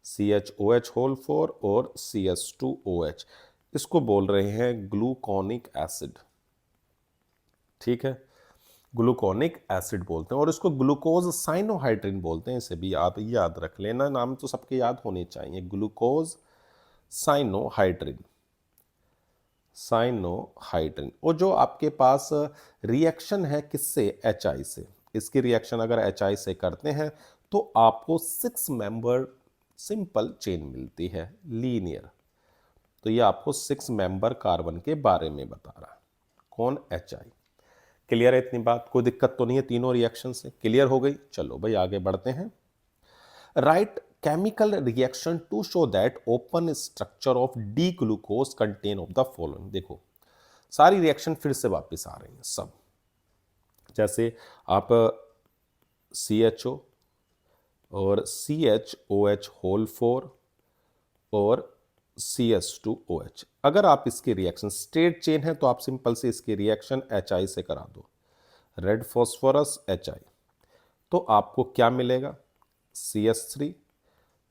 CHOH होल 4 और CH2OH। इसको बोल रहे हैं ग्लूकोनिक एसिड। ठीक है, ग्लूकोनिक एसिड बोलते हैं, और इसको ग्लूकोज साइनोहाइड्रिन बोलते हैं। इसे भी याद रख लेना, नाम तो सबके याद होने चाहिए, ग्लूकोज साइनोहाइड्रिन। और जो आपके पास रिएक्शन है किससे? HI से। इसकी रिएक्शन अगर HI से करते हैं तो आपको 6 मेंबर सिंपल चेन मिलती है, लीनियर। तो ये आपको 6 मेंबर कार्बन के बारे में बता रहा है। कौन? HI। क्लियर है इतनी बात? कोई दिक्कत तो नहीं है? तीनों रिएक्शन से क्लियर हो गई? चलो भाई आगे बढ़ते हैं। Write chemical reaction to show that open structure of D glucose contain of the following. देखो सारी रिएक्शन फिर से वापस आ रही है सब। जैसे आप CHO और CHOH होल 4 और CS2OH, अगर आप इसकी रिएक्शन स्ट्रेट चेन है तो आप सिंपल से इसकी रिएक्शन HI से करा दो, रेड फॉस्फोरस HI, तो आपको क्या मिलेगा? CS3,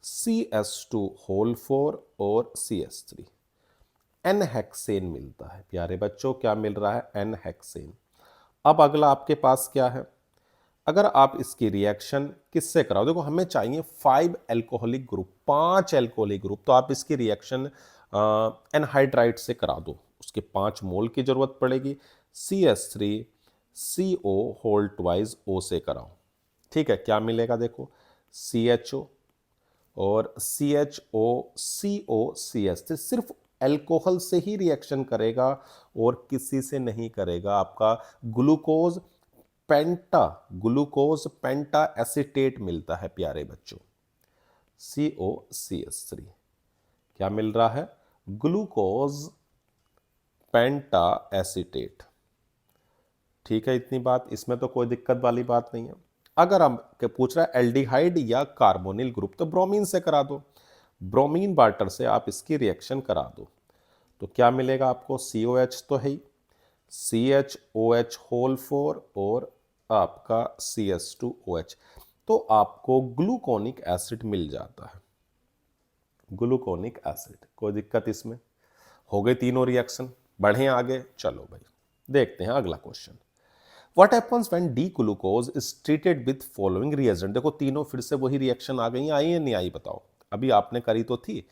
CS2 होल 4 और CS3, एन हेक्सेन मिलता है। प्यारे बच्चों, क्या मिल रहा है? N hexane. अब अगला आपके पास क्या है? अगर आप इसकी रिएक्शन किससे कराओ, देखो हमें चाहिए 5 एल्कोहलिक ग्रुप, 5 एल्कोहलिक ग्रुप, तो आप इसकी रिएक्शन एनहाइड्राइड से करा दो, उसके 5 मोल की जरूरत पड़ेगी। CS3CO होल ट्वाइस O से कराओ, ठीक है, क्या मिलेगा? देखो CHO और CHO सिर्फ एल्कोहल से ही रिएक्शन करेगा और किसी से नहीं करेगा। आपका ग्लूकोज पेंटा एसिटेट मिलता है प्यारे बच्चों, COCH3, क्या मिल रहा है? ग्लूकोज पेंटा एसिटेट। ठीक है, इतनी बात, इसमें तो कोई दिक्कत वाली बात नहीं है। अगर हम पूछ रहा है एल्डिहाइड या कार्बोनिल ग्रुप, तो ब्रोमीन से करा दो, ब्रोमीन वाटर से आप इसकी रिएक्शन करा दो, तो क्या मिलेगा आपको? COH तो है ही, CHOH होल 4 और आपका CS2OH, तो आपको ग्लूकोनिक एसिड मिल जाता है, ग्लूकोनिक एसिड। कोई दिक्कत इसमें? हो गए तीनों रिएक्शन। बढ़े आगे, चलो भाई देखते हैं अगला question. What happens when D-glucose is treated with following reagent? देखो तीनों फिर से वही रिएक्शन आ गई, आई या नहीं आई बताओ? अभी आपने करी तो थी,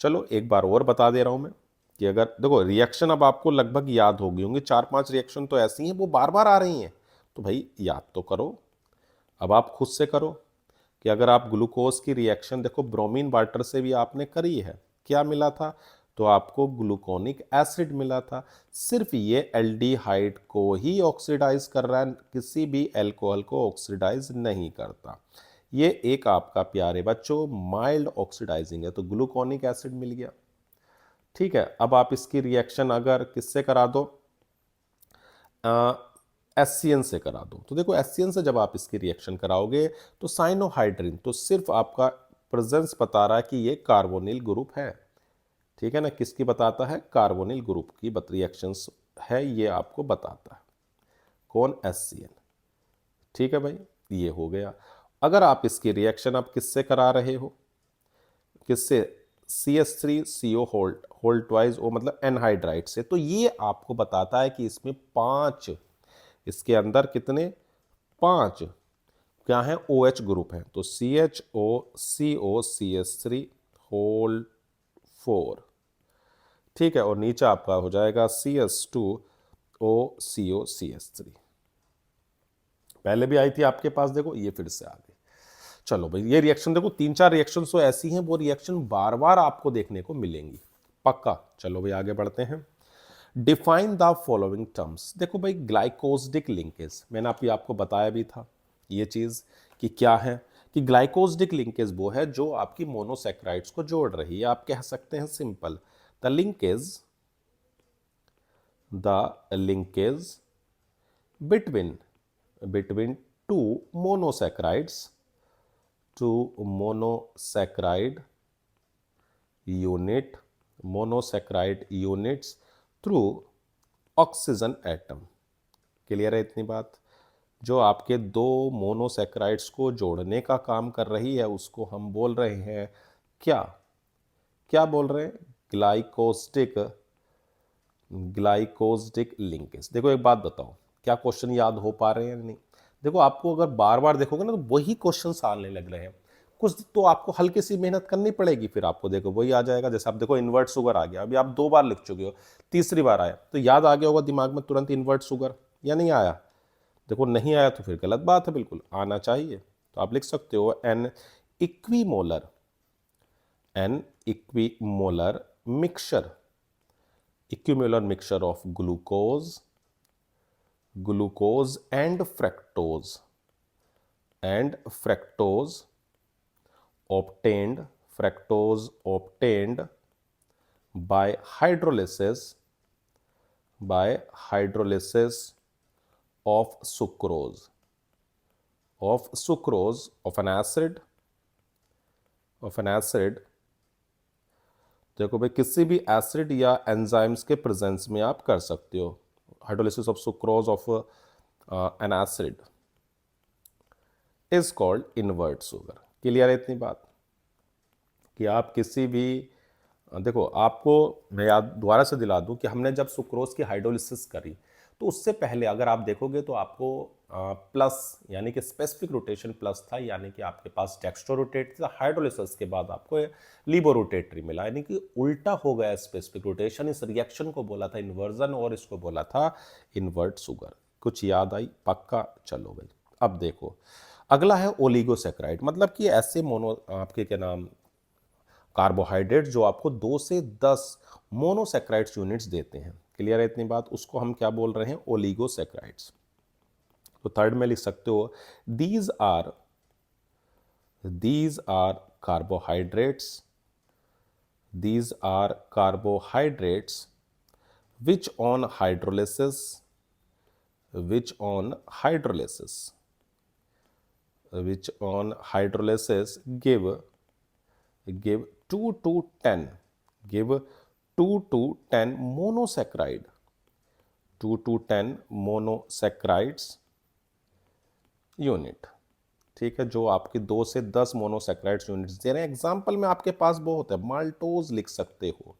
चलो एक बार और बता दे रहा हूं मैं कि अगर देखो रिएक्शन अब आपको लगभग याद होगी होंगी, 4-5 रिएक्शन तो ऐसी हैं वो बार बार आ रही हैं, तो भाई याद तो करो। अब आप खुद से करो कि अगर आप ग्लूकोज की रिएक्शन देखो ब्रोमीन वाटर से भी आपने करी है, क्या मिला था? तो आपको ग्लूकोनिक एसिड मिला था। सिर्फ ये एल्डिहाइड को ही ऑक्सीडाइज कर रहा है, किसी भी एल्कोहल को ऑक्सीडाइज नहीं करता। ये एक आपका प्यारे बच्चों माइल्ड ऑक्सीडाइजिंग है, तो ग्लूकोनिक एसिड मिल गया। ठीक है, अब आप इसकी रिएक्शन अगर किससे करा दो? एससीएन से करा दो, तो देखो एससीएन से जब आप इसकी रिएक्शन कराओगे तो साइनोहाइड्रिन, तो सिर्फ आपका प्रेजेंस बता रहा है कि ये कार्बोनिल ग्रुप है, ठीक है ना? किसकी बताता है? कार्बोनिल ग्रुप की रिएक्शंस है, ये आपको बताता है कौन? एससीएन। ठीक है भाई, ये हो गया। अगर आप इसकी रिएक्शन आप किससे करा रहे हो? किससे? CH3CO होल ट्वाइस O, मतलब एनहाइड्राइड से, तो ये आपको बताता है कि इसमें 5, इसके अंदर कितने? 5 क्या है? OH ग्रुप है, तो CHO COCH3 होल 4, ठीक है, और नीचे आपका हो जाएगा CS2OCOCH3। पहले भी आई थी आपके पास, देखो ये फिर से आ गई। चलो भाई, ये रिएक्शन देखो 3-4 रिएक्शन तो ऐसी हैं वो रिएक्शन बार बार आपको देखने को मिलेंगी, पक्का। चलो भाई आगे बढ़ते हैं। Define the following terms. देखो भाई ग्लाइकोसिडिक लिंकेज, मैंने आपको बताया भी था ये चीज कि क्या है, कि ग्लाइकोसिडिक लिंकेज वो है जो आपकी मोनोसैकेराइड्स को जोड़ रही है। आप कह सकते हैं simple, the linkage between two monosaccharides, to monosaccharide units through oxygen atom. Clear है इतनी बात? जो आपके दो मोनोसैकेराइड्स को जोड़ने का काम कर रही है उसको हम बोल रहे हैं क्या? क्या बोल रहे हैं? Glycosidic linkage. देखो एक बात बताओ, क्या क्वेश्चन याद हो पा रहे हैं नहीं? देखो आपको अगर बार बार देखोगे ना तो वही क्वेश्चन आने लग रहे हैं, कुछ तो आपको हल्की सी मेहनत करनी पड़ेगी, फिर आपको देखो वही आ जाएगा। जैसे आप देखो इन्वर्ट शुगर आ गया, अभी आप 2 बार लिख चुके हो, तीसरी बार आया तो याद आ गया होगा दिमाग में तुरंत इन्वर्ट शुगर, या नहीं आया? देखो नहीं आया तो फिर गलत बात है, बिल्कुल आना चाहिए। तो आप लिख सकते हो equimolar an equimolar mixture equimolar mixture of glucose and fructose obtained by hydrolysis of sucrose, of sucrose, of an acid, of an acid। देखो भाई, किसी भी एसिड या एंजाइम्स के प्रेजेंस में आप कर सकते हो hydrolysis of sucrose of an acid is called invert sugar. Clear है इतनी बात कि आप किसी भी देखो, आपको मैं याद दोबारा से दिला दूं कि हमने जब सुक्रोज की हाइड्रोलिसिस करी तो उससे पहले अगर आप देखोगे तो आपको प्लस यानी कि स्पेसिफिक रोटेशन प्लस था, यानी कि आपके पास डेक्स्ट्रो रोटेट था। हाइड्रोलिसिस के बाद आपको लीबो रोटेटरी मिला, यानी कि उल्टा हो गया स्पेसिफिक रोटेशन। इस रिएक्शन को बोला था इन्वर्जन और इसको बोला था इन्वर्ट शुगर। कुछ याद आई? पक्का? चलो भाई, अब देखो अगला है ओलिगोसैकेराइड, मतलब कि ऐसे मोनो आपके क्या नाम कार्बोहाइड्रेट जो आपको 2 से 10 मोनोसैकेराइड्स यूनिट्स देते हैं। क्लियर है इतनी बात? उसको हम क्या बोल रहे हैं? ओलिगोसैकेराइड्स। तो थर्ड में लिख सकते हो these are carbohydrates, these are carbohydrates which on hydrolysis give 2 to 10 monosaccharide, 2 to 10 monosaccharides unit. ठीक है, जो आपके 2 से 10 मोनोसैकेराइड्स यूनिट्स दे रहे हैं। एग्जांपल में आपके पास बहुत है, माल्टोज लिख सकते हो,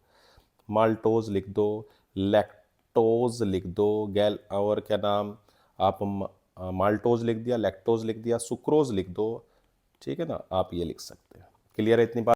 माल्टोज लिख दो, लैक्टोज लिख दो, गैल और क्या नाम आप माल्टोज लिख दिया, लैक्टोज लिख दिया, सुक्रोज लिख दो। ठीक है ना, आप ये लिख सकते हैं। क्लियर है इतनी बात?